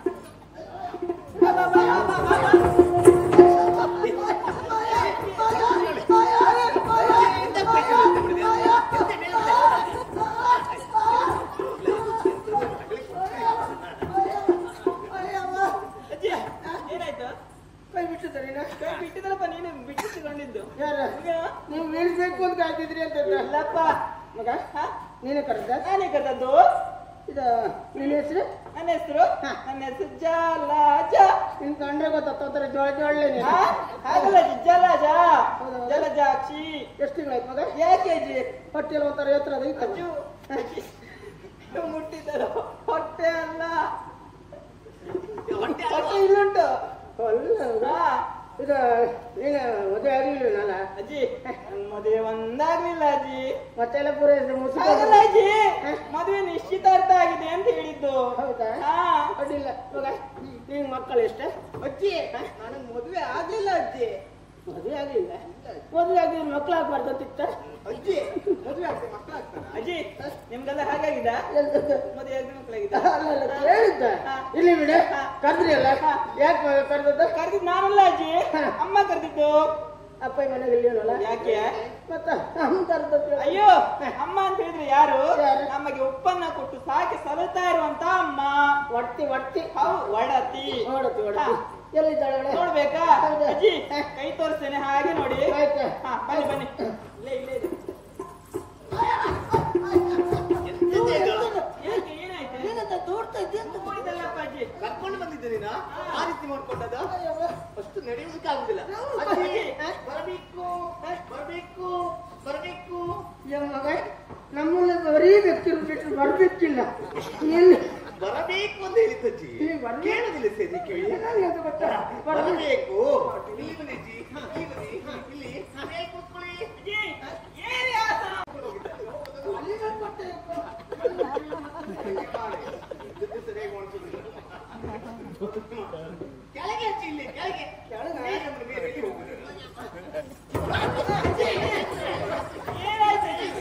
ಅಜ್ಜಿ ಏನಾಯ್ತು ಕೈ ಬಿಟ್ಟಿದ್ದಾರೆ ಕೈ ಬಿಟ್ಟಿದ್ದಲ್ಲಪ್ಪ ನೀನು ಬಿಟ್ಟಿಸಿಕೊಂಡಿದ್ದು ಯಾರ ನೀವು ಬೀಳ್ಬೇಕು ಅಂತ ಕಾಯ್ತಿದ್ರಿ ಅಂತ ಅಲ್ಲಪ್ಪ ಮಗ ನೀನೇ ಕರೆದ ನಾನೇ ಕರೆದದ್ದು ಇದು ನಿನ್ನ ಹೆಸರು ನನ್ನ ಹೆಸರು ಜಲಜ ನಿನ್ ಕಂಡ್ರೆ ಗೊತ್ತಾಗ್ತಾರೆ ಜೋಳ ಜೋಳ್ಳೆ ನೀನು ಹಾಗಲ್ಲ ಜಲಜ ಜಲಜಾಕ್ಷಿ ಎಷ್ಟು ತಿಂಗಳಾಯ್ತು ಮಗ ಯಾಕೆ ಅಜ್ಜಿ ಹೊಟ್ಟೆಲ್ಲ ಒಂಥರ ಎತ್ತರ ಅದು ಇತ್ತು ಅಜ್ಜು ಮುಟ್ಟಿದ್ದರು ಹೊಟ್ಟೆ ಅಲ್ಲ ಹೊಟ್ಟೆ ಇಲ್ಲುಂಟು ಅಲ್ಲ ಇದು ನೀನು ಮದುವೆ ಆಗಲಿಲ್ಲ ಅಜ್ಜಿ ಮದುವೆ ಒಂದಾಗ್ಲಿಲ್ಲ ಅಜ್ಜಿ ಮತ್ತೆಲ್ಲ ಪೂರೈಸಿದ ಹಾಗಲ್ಲ ಅಜ್ಜಿ ಮದುವೆ ನಿಶ್ಚಿತಾರ್ಥ ಆಗಿದೆ ಅಂತ ಹೇಳಿದ್ದು ಹೌದಾ ಹಾ ಅಡ್ಡಿಲ್ಲ ಮಗ ನಿನ್ ಮಕ್ಕಳು ಎಷ್ಟೇ ಅಜ್ಜಿ ನನಗೆ ಮದುವೆ ಆಗ್ಲಿಲ್ಲ ಅಜ್ಜಿ ಮದುವೆ ಆಗಲಿಲ್ಲ ಮದುವೆ ಆಗಿ ಮಕ್ಕಳು ಆಗ್ಬಾರ್ದಂತಿತ್ತ ಅಜ್ಜಿ ಮದುವೆ ಆಗ್ತದೆ ಮಕ್ಕಳಾಗ್ತಾರ ಅಜ್ಜಿ ನಿಮ್ಗೆಲ್ಲ ಹಾಗಾಗಿದ ಮದುವೆ ಆಗಿ ಮಕ್ಕಳಾಗಿದ ಹೇಳಿದ್ದ ಇಲ್ಲಿ ಬಿಡ ಕರ್ದ್ರಿ ಅಲ್ಲ ಯಾಕೆ ಕರ್ದದ್ದು ಕರೆದಿದ್ದು ನಾನಲ್ಲ ಅಜ್ಜಿ ಅಮ್ಮ ಕರೆದಿದ್ದು ಅಪ್ಪ ಮನೆಗೆ ಇಲ್ಲೇನಲ್ಲ ಯಾಕೆ ಮತ್ತ ಅಮ್ಮ ಕರ್ದದ್ದು ಅಯ್ಯೋ ಅಮ್ಮ ಅಂತ ಹೇಳಿದ್ರೆ ಯಾರು ನಮಗೆ ಉಪ್ಪನ್ನ ಕೊಟ್ಟು ಸಾಕಿ ಸಲುತ್ತಾ ಇರುವಂತ ಅಮ್ಮ ಒಡ್ತಿ ಒಡ್ತಿ ಒಡತಿ ನೋಡತಿ ಒಡತಿ ಎಲ್ಲಿದ್ದಾಳೆ ನೋಡ್ಬೇಕಾ ಅಜ್ಜಿ ಕೈ ತೋರಿಸ್ತೇನೆ ಹಾಗೆ ನೋಡಿ ಆಯ್ತಾ ಹಾ ಬನ್ನಿ ಬನ್ನಿ ಇಲ್ಲೇ ಇಲ್ಲೇ ಇದೆ ಯಾಕೆ ಏನಾಯ್ತು ತೋಡ್ತಾ ಇದ್ದೆ ಅಂತ ನೋಡಿದಲ್ಲಪ್ಪ ಅಜ್ಜಿ ಕರ್ಕೊಂಡು ಬಂದಿದ್ದೆ ನೀನು ಆ ರೀತಿ ಮಾಡ್ಕೊಂಡದ ಅಷ್ಟು ನಡೆಯುವುದಕ್ಕೆ ಆಗುದಿಲ್ಲ ಬರಬೇಕು ಬರಬೇಕು ಬರಬೇಕು ಮಗ ನಮ್ಮನ್ನ ಬರೀ ವ್ಯಕ್ತಿ ಬಿಟ್ಟರು ಬರ್ಬೇಕಿಲ್ಲ ಎಲ್ಲಿ ಬರಬೇಕು ಅಂತ ಹೇಳಿದ್ದಜ್ಜಿ ಕೇಳುದಿಲ್ಲ ಸರಿ ಕಿವಿ ಬರಬೇಕು ಇಲ್ಲಿ ಬನ್ನಿ ಅಜ್ಜಿ ಇಲ್ಲಿ ಬನ್ನಿ ಇಲ್ಲಿ ಮೇಲೆ ಕೂತ್ಕೊಳ್ಳಿ ಅಜ್ಜಿ ಏನೇ ಆಸನ ಕೆಳಗೆ ಅಜ್ಜಿ ಇಲ್ಲಿ ಕೆಳಗೆ ಕೆಳಗೆ ಮೇಲೆ ಹೋಗುದು ಏನಾಯ್ತು ಅಜ್ಜಿ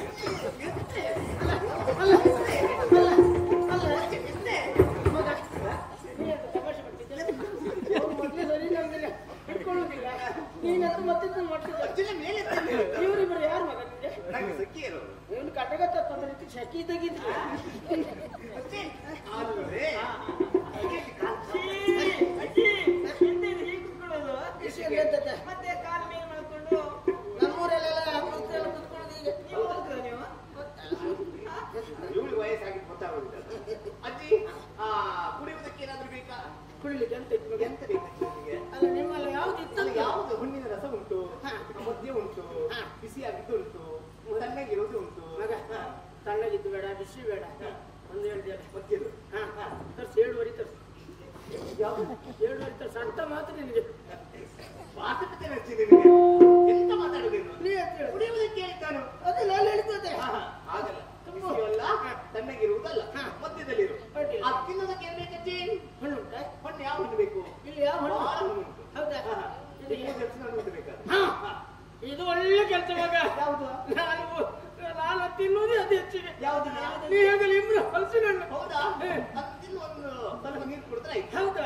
ನೀನಂತೂ ಮತ್ತೆ ಮಾಡ್ತಿದ್ದ ಅಜ್ಜಿನ ಮೇಲೆ ಇವರಿಬ್ಬರು ಯಾರು ಮಗ ನಿಮ್ಗೆ ನಂಗೆ ಸಖಿಯರು ಇವನು ಕಟಗತ್ತ ತಂದ ರೀತಿ ಶಕಿ ತೆಗಿದ್ರು ಅಜ್ಜಿ ಆದ್ರೆ ಅಜ್ಜಿ ಹಿಂದೆ ಹೀಗೆ ಕುತ್ಕೊಳ್ಳೋದು ಮತ್ತೆ ಕಾಲ ಮೇಲೆ ಮಾಡ್ಕೊಂಡು ನಮ್ಮೂರಲ್ಲೆಲ್ಲ ಕುತ್ಕೊಳ್ಳೋದು ಈಗ ನೀವು ಹೋಗ್ತೀರಾ ನೀವು ಇವಳು ವಯಸ್ಸಾಗಿ ಗೊತ್ತಾಗೋದಿಲ್ಲ ಅಜ್ಜಿ ಕುಡಿಯುವುದಕ್ಕೆ ಏನಾದ್ರೂ ಬೇಕಾ ಕುಡಿಲಿಕ್ಕೆ ಅಂತ ಇತ್ತು ಮಗ ಎಂತ ಬೇಕು ನಿಮಗೆ ಅಲ್ಲ ನಿಮ್ಮಲ್ಲಿ ಯಾವ್ದು ಇತ್ತಲ್ಲ ಯಾವುದು ಹಣ್ಣಿನ ರಸ ಉಂಟು ಮದ್ಯ ಉಂಟು ಬಿಸಿಯಾಗಿದ್ದು ಉಂಟು ತಣ್ಣಗಿರೋದು ಉಂಟು ಮಗ ತಣ್ಣಗಿದ್ದು ಬೇಡ ಬಿಸಿ ಬೇಡ ಒಂದು ಹೇಳಿದೆ ಮದ್ಯದು ತರ್ಸಿ 7 ತರ್ಸಿ 7 ತರ್ಸಿ ಅರ್ಥ ಮಾತ್ರ ನಿನಗೆ ಮಾತುಕತೆ ನಚ್ಚಿ ನಿಮಗೆ ಎಂತ ಮಾತಾಡುವುದೇನು ಕುಡಿಯುವುದಕ್ಕೆ ಹೇಳಿದ್ದಾನು ಅದೇ ನಾನು ಹೇಳ್ತದೆ ಆಗಲ್ಲ ಬಿಸಿಯಲ್ಲ ತಣ್ಣಗಿರುವುದಲ್ಲ ಮಧ್ಯದಲ್ಲಿರು ಅದು ತಿನ್ನೋದಕ್ಕೆ ಏನ್ ಬೇಕಜ್ಜಿ ಹಣ್ಣು ಉಂಟಾ ಹಣ್ಣು ಯಾವ ಹಣ್ಣು ಬೇಕು ಇಲ್ಲಿ ಯಾವ ಹಣ್ಣು ಬಹಳ ಹಣ್ಣು ಉಂಟು ಹೌದಾ ಹಣ್ಣು ಬೇಕಾದ ಇದು ಒಳ್ಳೆ ಕೆಲಸ ಮಗ ಯಾವುದು ನಾನು ತಿನ್ನುವುದೇ ಅದು ಹೆಚ್ಚಿಗೆ ಯಾವುದು ನೀ ಹೇಗಲಿ ಇಬ್ರು ಹಲಸಿನ ಹಣ್ಣು ಹೌದಾ ಅದು ತಿನ್ನು ಒಂದು ಸ್ವಲ್ಪ ನೀರು ಕುಡಿದ್ರೆ ಆಯ್ತು ಹೌದಾ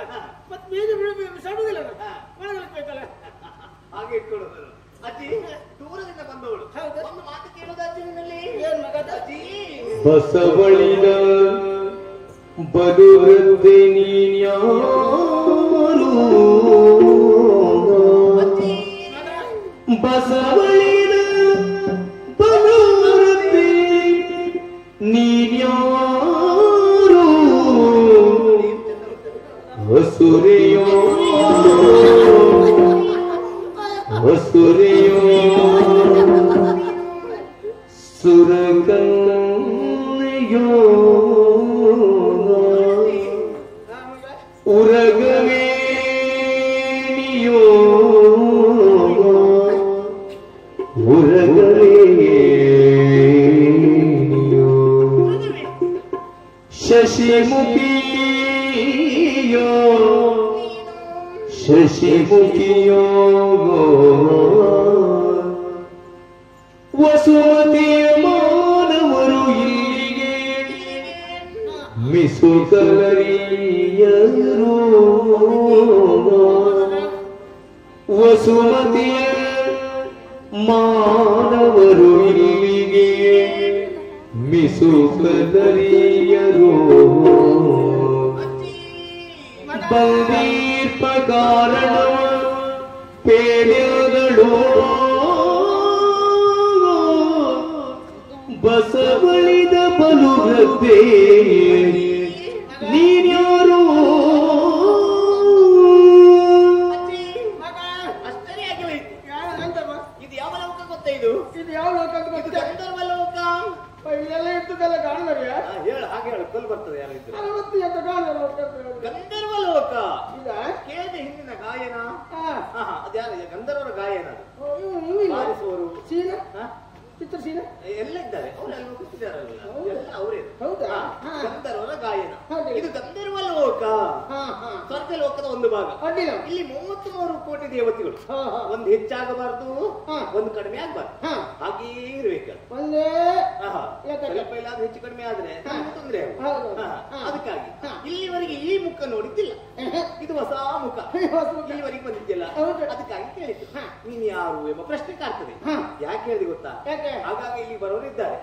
ಮತ್ತೆ ಬೀಜ ಬಿಸಾಡುವುದಿಲ್ಲ ಒಳಗಲಿಕ್ಕೆ ಬೇಕಲ್ಲ ಹಾಗೆ ಇಟ್ಕೊಳ್ಳೋದು ಅಜ್ಜಿ ದೂರದಿಂದ ಬಂದವಳು ಹೌದಾ ಒಂದು ಮಾತು ಕೇಳೋದು ಅಜ್ಜಿ ನಿನ್ನಲ್ಲಿ ಏನ್ ಮಗ ಅಜ್ಜಿ ಬಸವಳಿದ ಬದುರದ್ದೆ ನೀನ್ಯಾರು ಬಸವಳಿದ ಬದುರದ್ದೆ ನೀನ್ಯಾರು ಹಸುರೆಯೋ ಹಸುರೆಯೋ ಸುರಕನ್ಯೋ ಉರಗವೇಣಿಯೋ ಉರಗವೇಣಿಯೋ ಶಶಿಮುಖಿಯೋ ಶಶಿಮುಖಿಯೋ ವಸುಮತಿಯ ಮಾನವರು ಇಲ್ಲಿಗೆ ಮಿಸುಕಲರಿಯರು ವಸುಮತಿಯ ಮಾನವರು ಇಲ್ಲಿಗೆ ಮಿಸುಕಲರಿಯರು ಬಲ್ದೀರ್ಪ ಕಾರಣವ ಪೇಳ್ಯಗಳು ಬಸವಳಿದ ಬಲು ವೃದ್ಧೆ ನೀನ್ಯಾರು ಅಷ್ಟರಿಯಾಗಿ ಹೋಯ್ತು. ಇದು ಯಾವ ಲೋಕ ಗೊತ್ತಾ? ಇದು ಯಾವ ಲೋಕ ಅಂತ ಇದು ಗೊತ್ತಿದೆ? ಗಂಧರ್ವ ಲೋಕ. ಇದೆಲ್ಲ ಇರ್ತದೆಲ್ಲ ಕಾಣುವರಿಯ ಹೇಳು, ಹಾಗೆ ಹೇಳು, ಕಲ್ ಬರ್ತದೆ ಯಾರು ಇದ್ರು. ಗಂಧರ್ವ ಲೋಕ ಕೇಳಿದೆ. ಹಿಂದಿನ ಗಾಯನ ಅದ್ಯಾರ ಗಂಧರ್ವರ ಗಾಯನ ಬಾರಿಸುವರು ಚಿತ್ರಸೀನ ಎಲ್ಲ ಇದ್ದಾರೆ. ಅವರೆಲ್ಲ ಕೂತಿದ್ದಾರಲ್ಲ, ಎಲ್ಲ ಅವರೇ. ಹೌದಾ? ಗಂಧರ್ವರ ಗಾಯನ. ಹಾಗೆ. ಇದು ಗಂಧರ್ವ ಲೋಕ, ಸ್ವರ್ಗ ಲೋಕದ ಒಂದು ಭಾಗ. ಅಡ್ಡಿಲ್ಲ. ಇಲ್ಲಿ 33 ಕೋಟಿ ದೇವತೆಗಳು. ಒಂದು ಹೆಚ್ಚಾಗಬಾರ್ದು, ಒಂದು ಕಡಿಮೆ ಆಗ್ಬಾರ್ದು, ಹಾಗೇ ಇರ್ಬೇಕು. ಒಂದೇ ಸ್ವಲ್ಪ ಎಲ್ಲಾದ್ರೂ ಹೆಚ್ಚು ಕಡಿಮೆ ಆದ್ರೆ ತೊಂದ್ರೆ ಹೌದು. ಅದಕ್ಕಾಗಿ ಇಲ್ಲಿವರೆಗೆ ಈ ಮುಖ ನೋಡಿದ್ದಿಲ್ಲ. ಇದು ಹೊಸ ಮುಖ ಇಲ್ಲಿವರೆಗೆ ಬಂದಿದ್ದಿಲ್ಲ. ಹೌದು. ಅದಕ್ಕಾಗಿ ಕೇಳಿದ್ದು ನೀನ್ ಯಾರು ಎಂಬ ಪ್ರಶ್ನೆ ಕಾಡ್ತದೆ. ಯಾಕೆ ಹೇಳಿದೆ ಗೊತ್ತಾ? ಹಾಗಾಗಿ ಇಲ್ಲಿ ಬರೋರು ಇದ್ದಾರೆ.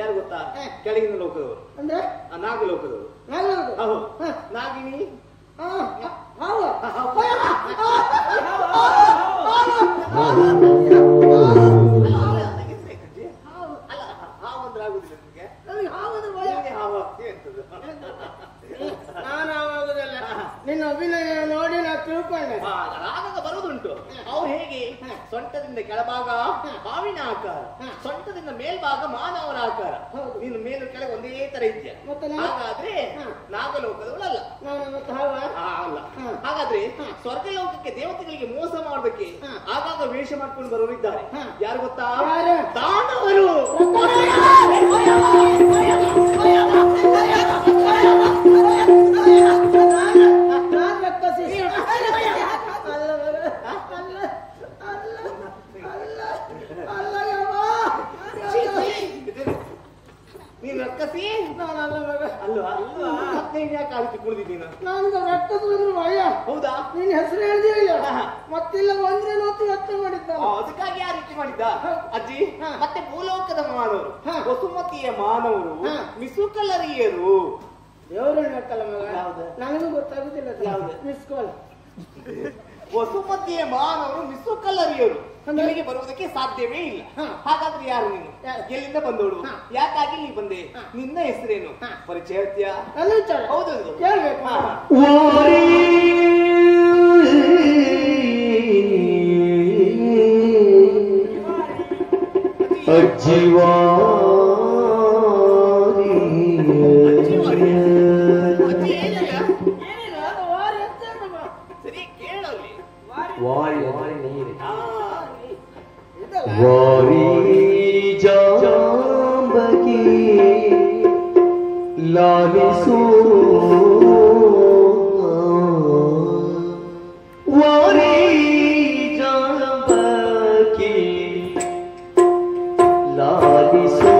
ಯಾರು ಗೊತ್ತಾ? ಕೆಳಗಿನ ಲೋಕದವರು, ಅಂದ್ರೆ ನಾಗಲೋಕದವರು. ಹೌದು, ನಾಗಿನಿ. ಅಲ್ಲ, ಹಾವಂದ್ರೆ ಆಗುದಿಲ್ಲ ನಿಮ್ಗೆ? ನಿಮ್ಗೆ ಹಾವು ಆಗ್ತೀವಿ ಅಂತದ್ದು. ನಾನು ಆಗುದಿಲ್ಲ. ನಿನ್ನ ಅಭಿನಯ ನೋಡಿ ನಾ ತಿಳ್ಕೊಂಡೆ. ರಾಗದ ಬರುವುದುಂಟು. ಅವ್ರು ಹೇಗೆ ಸೊಂಟದಿಂದ ಕೆಳಭಾಗ ಹಾವಿನ ಆಕಾರ, ಸೊಂಟದಿಂದ ಮೇಲ್ಭಾಗ ಮಾನವರ ಆಕಾರ. ನೀನು ಮೇಲು ಕೆಳಗೆ ಒಂದೇ ತರ ಇದೆಯಾ? ಹಾಗಾದ್ರೆ ನಾಗಲೋಕದವಳಲ್ಲ. ಅಲ್ಲ. ಹಾಗಾದ್ರೆ ಸ್ವರ್ಗಲೋಕಕ್ಕೆ ದೇವತೆಗಳಿಗೆ ಮೋಸ ಮಾಡೋದಕ್ಕೆ ಆಗಾಗ ವೇಷ ಮಾಡ್ಕೊಂಡು ಬರೋರು ಇದ್ದಾರೆ. ಯಾರು ಗೊತ್ತಾ? ದಾನವರು. ನೀನು ರಕ್ಕಸಿ ಅಲ್ವಾ? ಯಾಕೆ ಆಲೋಚನೆ ಕುಳಿದಿದ್ದೀನ? ನಾನು ರಕ್ತದ ಭಯ. ಹೌದಾ? ನಿನ್ನ ಹೆಸರು ಹೇಳಿದಿಲ್ಲ, ಮತ್ತಿಲ್ಲ ಒಂದ್ರೆ ನೋತಿ ವ್ಯಕ್ತ ಮಾಡಿದ್ದ. ಅದಕ್ಕಾಗಿ ಆ ರೀತಿ ಮಾಡಿದ್ದ ಅಜ್ಜಿ. ಮತ್ತೆ ಭೂಲೋಕದ ಮಾನವರು, ವಸುಮತಿಯ ಮಾನವರು, ಮಿಸುಕಲರಿಯರು. ದೇವರು ಹೇಳ್ತಲ್ಲ ಮಗ, ಯಾವ್ದು? ನನಗೂ ಗೊತ್ತಾಗುದಿಲ್ಲ. ಯಾವ್ದು? ಮಿಸ್ಕಾಲ್. ವಸುಮತಿಯ ಮಾನವರು ಮಿಸುಕಲರಿಯರು ನಿಮಗೆ ಬರುವುದಕ್ಕೆ ಸಾಧ್ಯವೇ ಇಲ್ಲ. ಹಾಗಾದ್ರೆ ಯಾರು ನೀನು? ಎಲ್ಲಿಂದ ಬಂದವಳು? ಯಾಕಾಗಿ ನೀ ಬಂದೆ? ನಿನ್ನ ಹೆಸರೇನು? ಪರಿಚಯ ಹೇಳ್ತೀಯಾ? ಹೌದು, ಕೇಳ್ಬೇಕು. ಅಜ್ಜಿವಾ ಸರಿ ಕೇಳಲ್ಲಿ. ವಾರಿ ಜಾಂಬಕಿ ಲಾಲಿಸೋ ವಾರಿ ಜಾಂಬಕಿ ಲಾಲಿಸೋ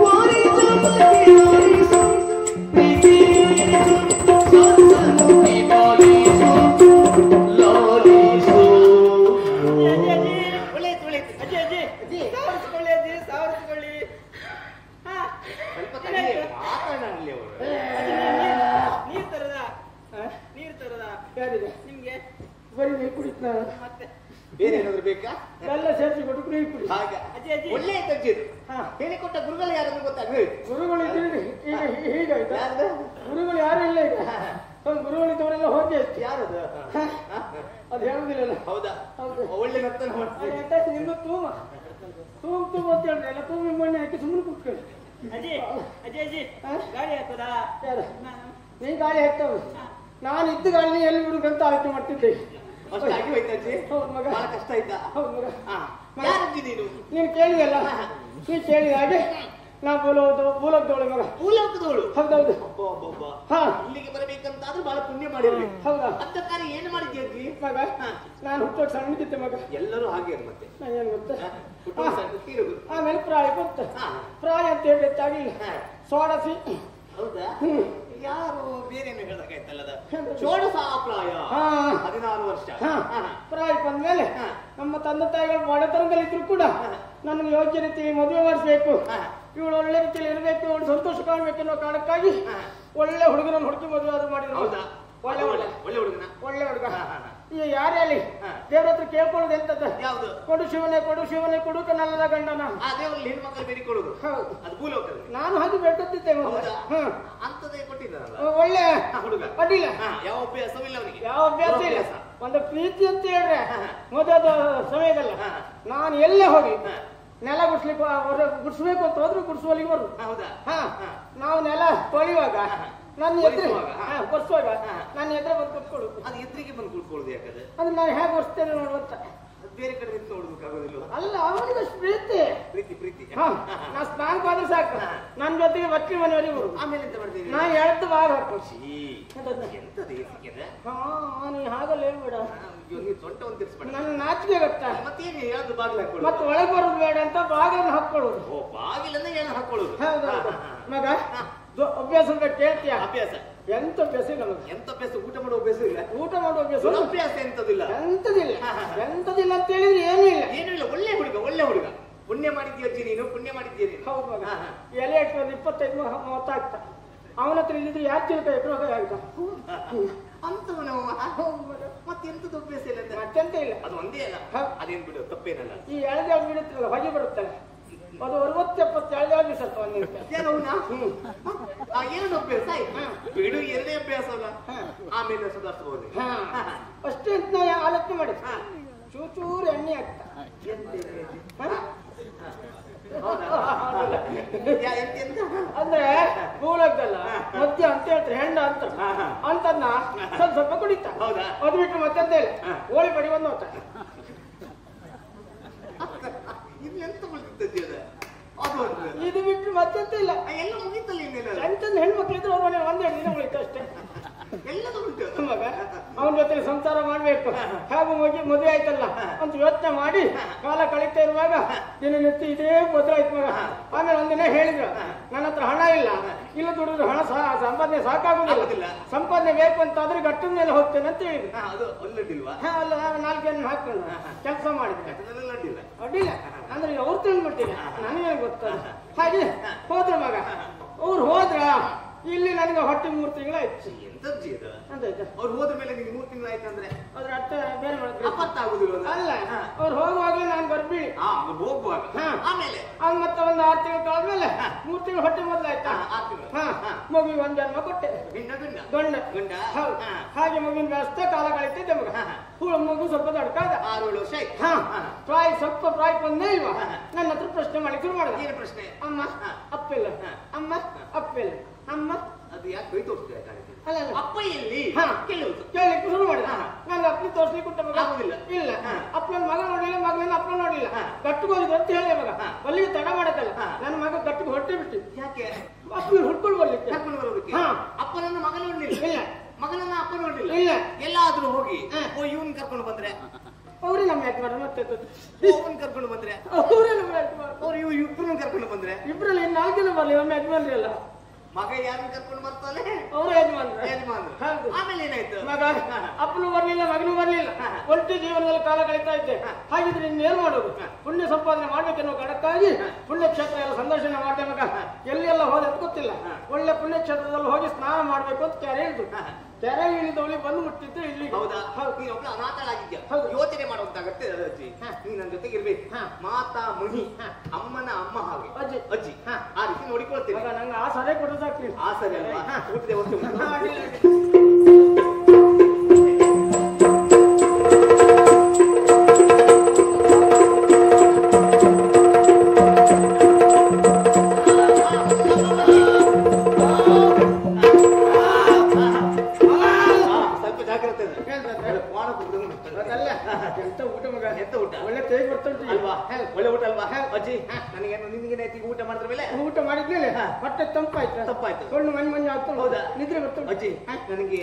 What is ಇರ್ತದಲ್ಲ ಯಾರಿಗೆ ನಿಮ್ಗೆ ಬರೀ ನೀರು ಕುಡಿತ ಮತ್ತೆ ಬೇರೆ ಏನಾದ್ರು ಬೇಕಾ? ಎಲ್ಲ ಸೇರಿಸಿ ಕೊಟ್ಟು ನೀರು ಕುಡಿ ಹಾಗೆ ಅಜ್ಜಿ ಅಜ್ಜಿ ಒಳ್ಳೆಯ ಅಜ್ಜಿ ಇದು. ಹೇಳಿಕೊಟ್ಟ ಗುರುಗಳು ಯಾರನ್ನು ಗೊತ್ತಾಗ್ಲಿ. ಗುರುಗಳು ಇದ್ದೀರಿ ಈಗ ಹೀಗಾಯ್ತಾ ಯಾರ್ದು? ಗುರುಗಳು ಯಾರು ಇಲ್ಲ ಈಗ ಗುರುಗಳಿದ್ದವರೆಲ್ಲ ಹೋಗಿ ಆಯ್ತು ಯಾರದು? ಅದು ಹೇಳುದಿಲ್ಲ ಹೌದಾ? ಹೌದು. ಒಳ್ಳೆ ನರ್ತನ ಮಾಡ್ತೀವಿ. ನಿಮ್ದು ತೂಮ ತೂಮ್ ಅಂತ ಹೇಳ್ರಿ ಎಲ್ಲ ತೂಮಿ ಮಣ್ಣೆ ಹಾಕಿ ಸುಮ್ಮನೆ ಕುತ್ಕೊಳ್ಳಿ ಅಜ್ಜಿ ಅಜ್ಜಿ ಅಜ್ಜಿ ಗಾಡಿ ಹಾಕೋದಾ ಯಾರು ನಾನು ನೀ ಗಾಳಿ ಹಾಕ್ತಾವ ನಾನು ಇದ್ದ ಗಾಳಿನ ಎಲ್ಲಿ ಬಿಡುಗಂತ ಆಯ್ಕೆ ಮಾಡ್ತಿದ್ದೆ ಅಷ್ಟಾಗಿ ಹೋಯ್ತಾ ಅಜ್ಜಿ? ಹೌದು ಮಗ ಬಹಳ ಕಷ್ಟ ಆಯ್ತಾ? ಹೌದು ಮಗ ಯಾರಜ್ಜಿ ನೀನು? ನೀನು ಕೇಳಿದಲ್ಲ ನೀ ಕೇಳಿದ ಹಾಗೆ ನಾ ಭೂಲೋಕದವಳು ಮಗ ಭೂಲೋಕದವಳು. ಹೌದೌದು ಒಬ್ಬ ಹಾ ಇಲ್ಲಿಗೆ ಬರಬೇಕಂತಾದ್ರೂ ಬಹಳ ಪುಣ್ಯ ಮಾಡಿರ್ಬೇಕು. ಹೌದಾ ಅಂತ ಕಾರ್ಯ ಏನು ಮಾಡಿದ್ಯ ಅಜ್ಜಿ? ಮಗ ನಾನು ಹುಟ್ಟೋಕ್ ಸಣ್ಣದಿದ್ದೆ ಮಗ ಎಲ್ಲರೂ ಹಾಗೆ ಮತ್ತೆ ನಾನು ಏನು ಗೊತ್ತ ಹುಟ್ಟುವ ಸಣ್ಣ ತೀರುವುದು. ಆಮೇಲೆ ಪ್ರಾಯ ಗೊತ್ತ ಪ್ರಾಯ ಅಂತ ಹೇಳಿ ಗೊತ್ತಾಗಿಲ್ಲ ಸೋಡಸಿ ಹೌದಾ? ಯಾರು ಬೇರೆ ಏನು ಹೇಳಕ್ಕಾಯ್ತಲ್ಲದ ಷೋಡಶ ಪ್ರಾಯ ಹಾ 16 ವರ್ಷ. ಪ್ರಾಯ ಬಂದ್ಮೇಲೆ ನಮ್ಮ ತಂದೆ ತಾಯಿಗಳು ಬಡತನದಲ್ಲಿದ್ರು ಕೂಡ ನನಗೆ ಯೋಗ್ಯ ರೀತಿ ಮದುವೆ ಮಾಡಿಸ್ಬೇಕು ಇವಳು ಒಳ್ಳೆ ರೀತಿಯಲ್ಲಿ ಇರಬೇಕು ಇವಳು ಸಂತೋಷ ಕಾಣ್ಬೇಕೆನ್ನೋ ಕಾರಣಕ್ಕಾಗಿ ಒಳ್ಳೆ ಹುಡುಗನನ್ನು ಹುಡುಕಿ ಮದುವೆ ಅದು ಮಾಡಿದ್ರು ಹೌದಾ? ಒಳ್ಳೆ ಒಳ್ಳೆ ಒಳ್ಳೆ ಹುಡುಗನ. ಒಳ್ಳೆ ಹುಡುಗ ಈಗ ಯಾರೇ ಅಲ್ಲಿ ದೇವ್ರ ಹತ್ರ ಕೇಳ್ಕೊಳ್ಳೋದು ಎಂತದ್ದು ಯಾವ್ದು? ಕೊಡು ಶಿವನೇ ಕೊಡು ಶಿವನೇ ಕೊಡು ಕನ್ನಲ್ಲದ ಗಂಡನ ಆ ದೇವರಲ್ಲಿ ಹೆಣ್ಮಕ್ಳು ಬೇಡಿಕೊಳ್ಳುದು. ಹೌದು ಅದು ಭೂಲೋಕದಲ್ಲಿ. ನಾನು ಹಾಗೆ ಬೇಡ್ಕೊತಿದ್ದೆ ಮೊದಲು. ಹೌದಾ? ಅಂತದೇ ಕೊಟ್ಟಿದ್ದಾರಲ್ಲ ಒಳ್ಳೆ ಹುಡುಗ. ಅಡ್ಡಿಲ್ಲ ಯಾವ ಅಭ್ಯಾಸವಿಲ್ಲ ಅವನಿಗೆ. ಯಾವ ಅಭ್ಯಾಸ ಇಲ್ಲ ಒಂದು ಪ್ರೀತಿ ಅಂತ ಹೇಳ್ರೆ ಮದುವೆದ ಸಮಯದಲ್ಲ ನಾನು ಎಲ್ಲೇ ಹೋಗಿ ನೆಲ ಗುಡ್ಸ್ಲಿಕ್ಕೆ ಗುಡ್ಸ್ಬೇಕು ಅಂತ ಹೋದ್ರು ಗುಡ್ಸುವಲ್ಲಿಗೆ ಬರು ಹೌದಾ? ನಾವು ನೆಲ ತೊಳೆಯುವಾಗ ನನ್ನ ಎದುರು ಒರೆಸುವಾಗ ನನ್ನ ಎದುರು ಬಂದು ಕೂತ್ಕೊಳ್ಳು ಅದು ಎದುರಿಗೆ ಬಂದು ಕೂತ್ಕೊಳ್ಳೋದು ಯಾಕಂದ್ರೆ ಅಂದ್ರೆ ನಾನು ಹೇಗೆ ಒರೆಸ್ತೇನೆ ನೋಡುವಂತ ಬೇರೆ ಕಡೆ ನಿಂತು ನೋಡ್ಬೇಕಾಗೋದಿಲ್ಲ. ಅಲ್ಲ ಅವನಿಗೆ ಅಷ್ಟು ಪ್ರೀತಿ ಪ್ರೀತಿ ಪ್ರೀತಿ. ನಾ ಸ್ನಾನಕ್ಕೆ ಹೋದ್ರೆ ಸಾಕು ನನ್ನ ಜೊತೆಗೆ ಬಚ್ಚಿ ಮನೆಯವರೆಗೆ ಬರು ಆಮೇಲೆ ಎಂತ ಮಾಡ್ತೀನಿ? ನಾ ಎಳ್ದು ಭಾಗ ಹಾಕೊಂಡು ಎಂತದ ಏಸಿಗೆ ನೀ ಹಾಗಲ್ಲ ಹೇಳ್ಬೇಡ ನೀವು ಸೊಂಟವನ್ನು ತಿರ್ಸ್ಬೇಡ. ನನ್ನ ನಾಚಿಕೆ ಗೊತ್ತಾ ಮತ್ತೇನು ಯಾವ್ದು ಬಾಗಿಲು ಹಾಕೊಳ್ಳೋದು? ಮತ್ತೆ ಒಳಗೆ ಬರೋದು ಬೇಡ ಅಂತ ಬಾಗಿಲನ್ನು ಹಾಕೊಳ್ಳೋದು ಓ ಬಾಗಿಲನ್ನ ಏನು ಹಾಕೊಳ್ಳೋದು? ಹೌದೌದು ಮಗ ಅಭ್ಯಾಸ ಅಂತ ಕೇಳ್ತೀಯ ಅಭ್ಯಾಸ ಎಂತ ಅಭ್ಯಾಸ ಇಲ್ಲ ನಮಗೆ ಎಂತ ಅಭ್ಯಾಸ? ಊಟ ಮಾಡೋ ಅಭ್ಯಾಸ ಇಲ್ಲ. ಊಟ ಮಾಡುವ ಅಭ್ಯಾಸ ಅಭ್ಯಾಸ ಎಂತದಿಲ್ಲ. ಎಂತದಿಲ್ಲ ಎಂತದಿಲ್ಲ ಅಂತ ಹೇಳಿದ್ರೆ ಏನೂ ಇಲ್ಲ ಏನೂ ಇಲ್ಲ. ಒಳ್ಳೆ ಹುಡುಗ ಒಳ್ಳೆ ಹುಡುಗ. ಪುಣ್ಯ ಮಾಡಿದ್ಯ ಅಜ್ಜಿ ನೀನು, ಪುಣ್ಯ ಮಾಡಿದ್ದೀರಿ. ಹೌದು ಮಗ ಎಲೆ ಇಟ್ಕೊಂಡು 25-30 ಆಗ್ತಾ ಅವನ ಹತ್ರ ಇಲ್ಲಿದ್ರೆ ಯಾಕೆ ತಿಳ್ಕ ಎಕರೋ ಆಗ್ತಾ ಅಂತವನು ಮತ್ತೆಂತದ್ದು ಅಭ್ಯಾಸ ಇಲ್ಲ ಅಂತ. ಮತ್ತೆಂತ ಇಲ್ಲ ಅದು ಒಂದೇ ಅಲ್ಲ. ಅದೇನ್ ಬಿಡು, ತಪ್ಪೇನಲ್ಲ. ಈ ಎಳೆದಾಳು ಬಿಡುತ್ತಲ್ಲ ಹೊಗೆ ಬರುತ್ತಲ್ಲ ಅದು 60-70 ಎಳೆದಾಳು ಸ್ವಲ್ಪ ಏನು ಅಭ್ಯಾಸ ಬಿಡು, ಎರಡೇ ಅಭ್ಯಾಸ ಅಲ್ಲ. ಆಮೇಲೆ ಸುಧಾರಿಸಬಹುದು. ಅಷ್ಟೇ ಅಂತ ನಾ ಆಲೋಚನೆ ಮಾಡಿ ಚೂಚೂರು ಎಣ್ಣೆ ಆಗ್ತಾ ಅಂದ್ರೆ ಭೂಲೋಕದಲ್ಲ ಮಧ್ಯ ಅಂತ ಹೇಳ್ತಾರೆ ಹೆಂಡ ಅಂತ ಅಂತದ್ನ ಸ್ವಲ್ಪ ಸ್ವಲ್ಪ ಕುಡಿತ ಅದು ಬಿಟ್ಟು ಮತ್ತೆಂತ ಇಲ್ಲ ಹೋಳಿ ಬಡಿ ಬಂದು ಹೋಗ್ತಾರೆ ಇದು ಬಿಟ್ಟು ಮತ್ತೆಂತ ಇಲ್ಲ ಎಲ್ಲ ಮುಗಿತಲ್ಲ. ಇನ್ನೇನಲ್ಲ ಎಂತಂದು ಹೆಣ್ಮಕ್ಳಿದ್ರೆ ಅವ್ರ ಮನೆ ಒಂದೆರಡು ದಿನ ಉಳಿತು ಅಷ್ಟೇ. ಎಲ್ಲದೂ ಉಂಟು ಮಗ ಅವನ ಜೊತೆ ಸಂಸಾರ ಮಾಡ್ಬೇಕು ಹಾಗೂ ಮದುವೆ ಆಯ್ತಲ್ಲ ಅಂತ ಯೋಚನೆ ಮಾಡಿ ಕಾಲ ಕಳೀತಾ ಇರುವಾಗ ದಿನನಿತ್ಯ ಇದೇ ಬದಲಾಯ್ತು ಮಗ. ಆಮೇಲೆ ಒಂದಿನ ಹೇಳಿದ್ರು ನನ್ನ ಹತ್ರ ಹಣ ಇಲ್ಲ, ಇಲ್ಲ ದುಡಿದ್ರೆ ಹಣ ಸಂಪಾದನೆ ಸಾಕಾಗುದಿಲ್ಲ, ಸಂಪಾದನೆ ಬೇಕು ಅಂತ ಆದ್ರೆ ಗಟ್ಟದ ಮೇಲೆ ಹೋಗ್ತೇನೆ ಅಂತ ಹೇಳಿದ್ರು. ಅದು ಒಳ್ಳೆದಿಲ್ವಾ? ಅಲ್ಲ 4 ಜನ ಹಾಕೊಂಡು ಕೆಲಸ ಮಾಡಿದ್ರೆ ಅಡ್ಡಿಲ್ಲ ಅಂದ್ರೆ ಅವ್ರು ತಿಳ್ಬಿಟ್ಟಿಲ್ಲ, ನನಗೇನು ಗೊತ್ತಲ್ಲ. ಹಾಗೆ ಹೋದ್ರ ಮಗ. ಅವ್ರು ಹೋದ್ರ ಇಲ್ಲಿ ನನಗೆ ಹೊಟ್ಟೆ 3 ತಿಂಗಳಾಯ್ತು. ಎಂತಜ್ಜಿ ಅದು? ಅಂತಾಯ್ತು. ಅವ್ರು ಹೋದ ಮೇಲೆ ನಿಮ್ಗೆ 3 ತಿಂಗಳು ಆಯ್ತಂದ್ರೆ ಅದ್ರ ಅರ್ಥ ಬೇರೆ ಮಾಡಿದ್ರೆ ಅಪತ್ತಾಗುದಿಲ್ಲ ಅಲ್ಲ. ಅವ್ರು ಹೋಗುವಾಗಲೇ ನಾನು ಬರ್ಬಿಡಿ ಹೋಗುವಾಗ. ಆಮೇಲೆ ಅವ್ನು ಮತ್ತೆ ಒಂದು 6 ತಿಂಗಳು ಕಳೆದ್ಮೇಲೆ 3 ತಿಂಗಳು ಹೊಟ್ಟೆ ಮೊದಲಾಯ್ತಾ ಮಗುವಿಗೆ 1 ಜನ್ಮ ಕೊಟ್ಟೆ ಗಂಡ. ಹೌದು. ಹಾಗೆ ಮಗುವಿನ ವ್ಯವಸ್ಥೆ ಕಾಲ ಕಳೀತಿದ್ದೆ ಮಗ. ಮಗು ಸ್ವಲ್ಪ ದೊಡ್ಡಕಾದ 6-7 ವರ್ಷ ಆಯ್ತು. ಸ್ವಲ್ಪ ಪ್ರಾಯ ಬಂದೇ ಇಲ್ವಾ ನನ್ನ ಹತ್ರ ಪ್ರಶ್ನೆ ಮಾಡಿ ಶುರು ಮಾಡಿದ. ಏನು ಪ್ರಶ್ನೆ? ಅಮ್ಮ ಅಪ್ಪಿಲ್ಲ, ಅಮ್ಮ ಅಪ್ಪಿಲ್ಲ, ಅಮ್ಮ ಅದು ಯಾಕೆ ಕೈ ತೋರಿಸ್ತೀರ? ಅಲ್ಲ ಅಪ್ಪ ಎಲ್ಲಿ ಕೇಳುವುದು ಕೇಳಲಿಕ್ಕೆ ಶುರು ಮಾಡಿದ. ನಾನು ಅಪ್ಪಿ ತೋರಿಸ್ಲಿಕ್ಕೆ ಕೊಟ್ಟ ಮಗ ಆಗುದಿಲ್ಲ. ಇಲ್ಲ ಅಪ್ಪನ ಮಗ ನೋಡ್ಲಿಲ್ಲ, ಮಗನ ಅಪ್ಪ ನೋಡ್ಲಿಲ್ಲ. ಗಟ್ಟಿಗೋದು ಅಂತ ಹೇಳಿ ಮಗ ಬಲ್ಲಿಗೆ ತಡ ಮಾಡತ್ತಲ್ಲ. ನನ್ನ ಮಗ ಗಟ್ಟಿಗೆ ಹೊಟ್ಟೆ ಬಿಟ್ಟು ಯಾಕೆ ಅಪ್ಪನ ಹುಡ್ಕೊಂಡು ಬರ್ಲಿಕ್ಕೆ ಕರ್ಕೊಂಡು ಬರೋದಕ್ಕೆ. ಅಪ್ಪನನ್ನ ಮಗ ನೋಡ್ಲಿಲ್ಲ, ಇಲ್ಲ ಮಗನನ್ನ ಅಪ್ಪ ನೋಡ್ಲಿಲ್ಲ, ಇಲ್ಲ. ಎಲ್ಲಾದ್ರೂ ಹೋಗಿ ಇವನ್ ಕರ್ಕೊಂಡು ಬಂದ್ರೆ ಅವ್ರೇ ನಮ್ಮ ಯಾಕೆ ಮಾಡ ಮತ್ತೆ ಅವನ್ ಕರ್ಕೊಂಡು ಬಂದ್ರೆ ಅವರೇ ನಮ್ಮ ಯಾಕೆ ಮಾಡ ಅವ್ರು ಇಬ್ರು ಕರ್ಕೊಂಡು ಬಂದ್ರೆ ಇಬ್ರಲ್ಲಿ 4 ಜನ ಬರ್ಲಿ ನಮ್ಮ ಯಜಮಾನ್ರಿ ಅಲ್ಲ. ಮಗ ಯಾರನ್ನ ಕರ್ಕೊಂಡು ಬರ್ತಾನೆ? ಅವರು ಯಜಮಾನ್ರು. ಆಮೇಲೆ ಏನಾಯ್ತು? ಮಗ ಅಪ್ಪನು ಬರ್ಲಿಲ್ಲ, ಮಗನೂ ಬರ್ಲಿಲ್ಲ. ಒಟ್ಟು ಜೀವನದಲ್ಲಿ ಕಾಲ ಕಳೀತಾ ಇದ್ದೆ. ಹಾಗಿದ್ರೆ ಇನ್ನೇನು ಮಾಡೋದು? ಪುಣ್ಯ ಸಂಪಾದನೆ ಮಾಡ್ಬೇಕೆನ್ನೋ ಕಾರಣಕ್ಕಾಗಿ ಪುಣ್ಯಕ್ಷೇತ್ರ ಎಲ್ಲ ಸಂದರ್ಶನ ಮಾಡಿದೆ ಮಗ. ಎಲ್ಲೆಲ್ಲ ಹೋದೆ ಅಂತ ಗೊತ್ತಿಲ್ಲ. ಒಳ್ಳೆ ಪುಣ್ಯಕ್ಷೇತ್ರದಲ್ಲಿ ಹೋಗಿ ಸ್ನಾನ ಮಾಡ್ಬೇಕು ಅಂತ ಯಾರು ಹೇಳಿದ್ರು. ತೆರೆ ಇಳಿದವಳಿ ಬಂದು ಮುಟ್ಟಿದ್ದು ಇಲ್ಲಿ. ಹೌದಾ? ನೀನು ಒಬ್ಳು ಅನಾಥಳಾಗಿದ್ಯಾ? ಹೌದು. ಯೋಚನೆ ಮಾಡುವಂತ ಅಗತ್ಯ ಇಲ್ಲ ಅಜ್ಜಿ. ನೀನ್ ನನ್ನ ಜೊತೆಗೆ ಇರ್ಬೇಕು. ಮಾತಾ ಮಹಿ, ಅಮ್ಮನ ಅಮ್ಮ ಹಾಗೆ ಅಜ್ಜಿ. ಅಜ್ಜಿ ಆ ರೀತಿ ನೋಡಿಕೊಳ್ತೀನಿ. ಮಗ ನಂಗೆ ಆ ಸರಿ ಕೊಡೋದಾಗ್ತೀನಿ. ಆ ಸರಿ ಅಲ್ವಾ? ಊಟದ ಹೊತ್ತು ಸ್ವಲ್ಪ ಜಾಗ್ರತೆ ಇದೆ. ವಾಣ ಕುಡ್ದು ಅದಲ್ಲ ಎಂತ ಊಟ ಮಗ, ಎಂತ ಊಟ? ಒಳ್ಳೆ ತೇಜ್ ಬರ್ತುಂಟು ಅಲ್ವಾ? ಒಳ್ಳೆ ಊಟ ಅಲ್ವಾ ಅಜ್ಜಿ? ನನಗೇನು ನಿನ್ಗೆ ಊಟ ಮಾಡಿದ್ರ ಮೇಲೆ ಊಟ ಮಾಡಿದ್ಮೇಲೆ ಹೊಟ್ಟೆ ತಂಪಾಯ್ತು. ತಪ್ಪಾಯ್ತು. ಕೊಂಡು ಮಂಜು ಆಗ್ತು. ಹೌದಾ? ನಿದ್ರೆ ಬರ್ತುಂಟು. ಅಜ್ಜಿ ನನಗೆ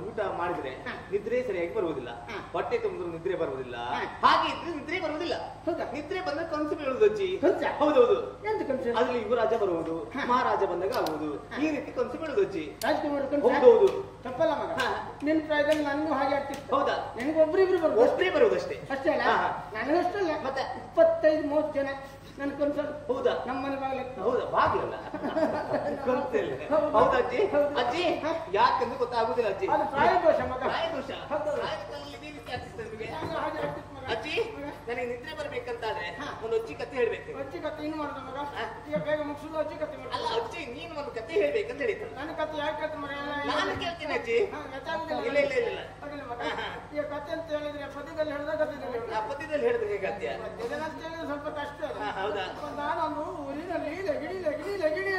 ಊಟ ಮಾಡಿದ್ರೆ ನಿದ್ರೆ ಸರಿಯಾಗಿ ಬರುವುದಿಲ್ಲ, ಹೊಟ್ಟೆ ತುಂಬಿದ್ರು ನಿದ್ರೆ ಬರುವುದಿಲ್ಲ, ಹಾಗೆ ಇದ್ರೆ ನಿದ್ರೆ ಬರುವುದಿಲ್ಲ. ಹೌದಾ? ನಿದ್ರೆ ಬಂದ್ರೆ ಕನಸು ಬೀಳುವುದು ಅಜ್ಜಿ. ಕನ್ಸ? ಹೌದೌದು. ಎಂತ ಕನ್ಸು? ಅದ್ರಲ್ಲಿ ಯುವರಾಜ ಬರುವುದು, ಮಹಾರಾಜ ಬಂದಾಗ ಆಗುವುದು, ಈ ರೀತಿ ಕನಸು ಬೀಳುವುದು ಅಜ್ಜಿ. ರಾಜ್ಕುಮಾರ್ ಕನ್ಸ? ಹೌದೌದು. ತಪ್ಪಲ್ಲ ಮಗ, ನಿನ್ ಪ್ರಾಯದಲ್ಲಿ ನನಗೂ ಹಾಗೆ ಆಗ್ತಿತ್ತು. ಹೌದಾ? ನನಗೊಬ್ರಿಬ್ರು ಬರ್ಬೋದು ಒಬ್ಬರೇ ಬರುವುದಷ್ಟೇ. ಅಷ್ಟೇ ಅಲ್ಲ? ಹಾ, ಹಾ. ನನಗಷ್ಟಲ್ಲ, ಮತ್ತೆ? 25-30 ಜನ ನನ್ ಕನ್ಸಲ್ಲಿ ಹೌದಾ? ನಮ್ಮನೆ ಬಾಗಿಲು. ಹೌದಾ? ಬಾಗ್ಲಲ್ಲ ಗೊತ್ತಿಲ್ಲ. ಹೌದಾ ಅಜ್ಜಿ? ಅಜ್ಜಿ ಯಾಕೆಂದು ಗೊತ್ತಾಗುದಿಲ್ಲ ಅಜ್ಜಿ. ಅದು ಪ್ರಾಯದೋಷ ಮಗ. ಪ್ರಾಯದೋಷ. ಹೌದು. ಪ್ರಾಯದಲ್ಲಿ ಈ ರೀತಿ ಆಗ್ತದೆ ನಿಮಗೆ. ನನಗೂ ಹಾಗೆ ಆಗ್ತಿತ್ತು ಮಗ. ಅಜ್ಜಿ ನನಗೆ ನಿದ್ರೆ ಬರ್ಬೇಕಂತಾದ್ರೆ ಒಂದು ಅಜ್ಜಿ ಕತೆ ಹೇಳ್ಬೇಕು. ಅಜ್ಜಿ ಕತೆ ಇನ್ನು ಮಾಡುದು ಮಗ. ಈಗ ಬೇಗ ಮುಗಿಸುದು, ಅಜ್ಜಿ ಕತೆ ಅಲ್ಲ ಮಾಡುದು. ಅಜ್ಜಿ ನೀನು ಒಂದು ಕತೆ ಹೇಳ್ಬೇಕಂತ ಹೇಳಿದ್ರು. ನನ್ನ ಕತೆ ಯಾಕೆ ಕತೆ ಮಗ? ನಾನು ಕೇಳ್ತೀನಿ ಅಜ್ಜಿ. ಗೊತ್ತಾಗುದಿಲ್ಲ. ಇಲ್ಲ ಇಲ್ಲ ಇಲ್ಲ ಅದಿಲ್ಲ ಮಗ. ಈಗ ಕತೆ ಅಂತ ಹೇಳಿದ್ರೆ ಪದ್ಯದಲ್ಲಿ ಹೇಳಿದ ಗದ್ಯದಲ್ಲಿ ಹೇಳಿದ. ಆ ಪದ್ಯದಲ್ಲಿ ಹೇಳಿದ್ರೆ ಹೇಗೆ ಅತ್ಯ? ಅಂತ ಹೇಳಿದ್ರೆ ಸ್ವಲ್ಪ ಕಷ್ಟ ಅದು. ಹೌದಾ? ನಾನೊಂದು ಊರಿನಲ್ಲಿ ಲಗಿಡಿ ಲಗಿಡಿ ಲಗಿಡಿ.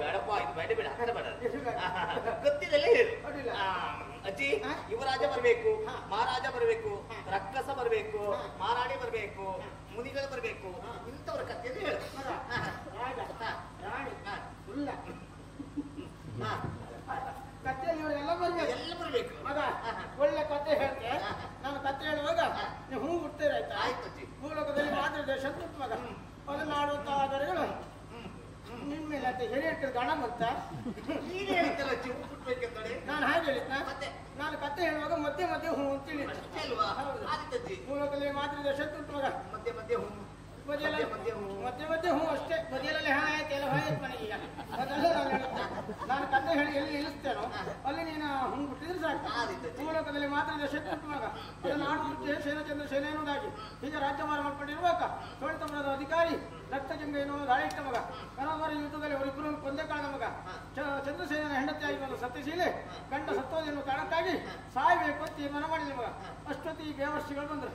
ಬೇಡಪ್ಪ ಇದು ಬೇಡ ಬೇಡ ಹಾಗೆ ಬೇಡ. ಗೊತ್ತಿದಲ್ಲೇ ಹೇಳು. ಅಡ್ಡಿಲ್ಲ. ಅಜ್ಜಿ ಯುವರಾಜ ಬರ್ಬೇಕು, ಮಹಾರಾಜ ಬರ್ಬೇಕು, ರಕ್ಕಸ ಬರ್ಬೇಕು, ಮಾರಾಣಿ ಬರ್ಬೇಕು, ಮುನಿಗಳು ಬರ್ಬೇಕು, ಇಂಥವ್ರ ಕಥೆಯನ್ನು ಹೇಳು. ರಾಜ, ರಾಣಿ, ಇಲ್ಲ. ಕಥೆಯಲ್ಲಿ ಇವರೆಲ್ಲ ಬರ್ಬೇಕು. ಎಲ್ಲ ಬರ್ಬೇಕು ಮಗ. ಒಳ್ಳೆ ಕತೆ ಹೇಳ್ತೆ. ನಾನು ಕತೆ ಹೇಳುವಾಗ ನೀವು ಹೂ ಬಿಡ್ತೀರ ಆಯ್ತಾ? ಆಯ್ತು ಅಜ್ಜಿ. ಭೂಲೋಕದಲ್ಲಿ ಮಾತೃ ದೇಶ ಅಂತ ಉಂಟು ಮಗ. ಅದನ್ನ ಆಡುವಂತ ಆಧಾರಗಳು ನಿನ್ ಮೇಲೆ ಅಂತ ಹೇಳಿ ಇರ್ತದೆ ಗಣ ಅಂತ. ನೀನು ಹೇಳಿದ್ದಲ್ಲ ಅಜ್ಜಿ ಹೂ ಬಿಡ್ಬೇಕಂತೇಳಿ. ನಾನು ಹಾಗೆ ಹೇಳಿದ್ನ? ಮತ್ತೆ ನಾನು ಕತೆ ಹೇಳುವಾಗ ಮಧ್ಯೆ ಮಧ್ಯೆ ಹೂ ಅಂತ ಹೇಳಿ. ಅಷ್ಟೇ ಅಲ್ವಾ? ಹೌದು. ಆದಿತ್ಯ ಅಜ್ಜಿ ಭೂಲೋಕದಲ್ಲಿ ಮಾತೃ ದೇಶ ಅಂತ ಉಂಟು ಮಗ. ಮಧ್ಯೆ ಮಧ್ಯೆ ಹೂ ಬದಿಯಲ್ಲಿ ಮಧ್ಯೆ ಮಧ್ಯೆ ಹೂ ಅಷ್ಟೇ. ಬದಿಯಲ್ಲಿ ಹಾ ಆಯ್ತು ಎಲ್ಲ ಹೋಯ್ತು ಮನೆಗೀಗ. ಅದೆಲ್ಲ ನಾನು ಹೇಳುತ್ತೆ. ನಾನು ಕತೆ ಹೇಳಿ ಎಲ್ಲಿ ನಿಲ್ಲಿಸ್ತೇನೋ ಅಲ್ಲಿ ನೀನು ಹೂ ಬಿಟ್ಟಿದ್ರೆ ಸಾಕು. ಭೂಲೋಕದಲ್ಲಿ ಮಾತ್ರ ದೇಶ ಉಂಟು ಮಗ. ಅದನ್ನು ಆಡುತ್ತೆ ಸೇನಚಂದ್ರ ಸೇನೆ ಎನ್ನುವುದಾಗಿ ಈಗ ರಾಜ್ಯಭಾರ ಮಾಡ್ಕೊಂಡಿರುವಾಗ ಚೋಳಿತಂಬರದ ಅಧಿಕಾರಿ ರಕ್ತಜಂಗ ಎನ್ನುವ ದಾಳಿ ಇಟ್ಟ ಮಗ. ಕರಾವರಿ ಯುದ್ಧದಲ್ಲಿ ಅವರಿಬ್ಬರು ಕೊಂದೇ ಕಾಳದ ಮಗ. ಚಂದ್ರಸೇನನ ಹೆಂಡತಿಯಾಗಿ ಬಂದ ಸತ್ಯಶೀಲೆ ಗಂಡ ಸತ್ತೋದೆನ್ನುವ ಕಾರಣಕ್ಕಾಗಿ ಸಾಯಬೇಕು ಅಂತ ತೀರ್ಮಾನ ಮಾಡಿದ ಮಗ. ಅಷ್ಟೊತ್ತಿಗೆ ದೇವರ್ಷಿಗಳು ಬಂದರು.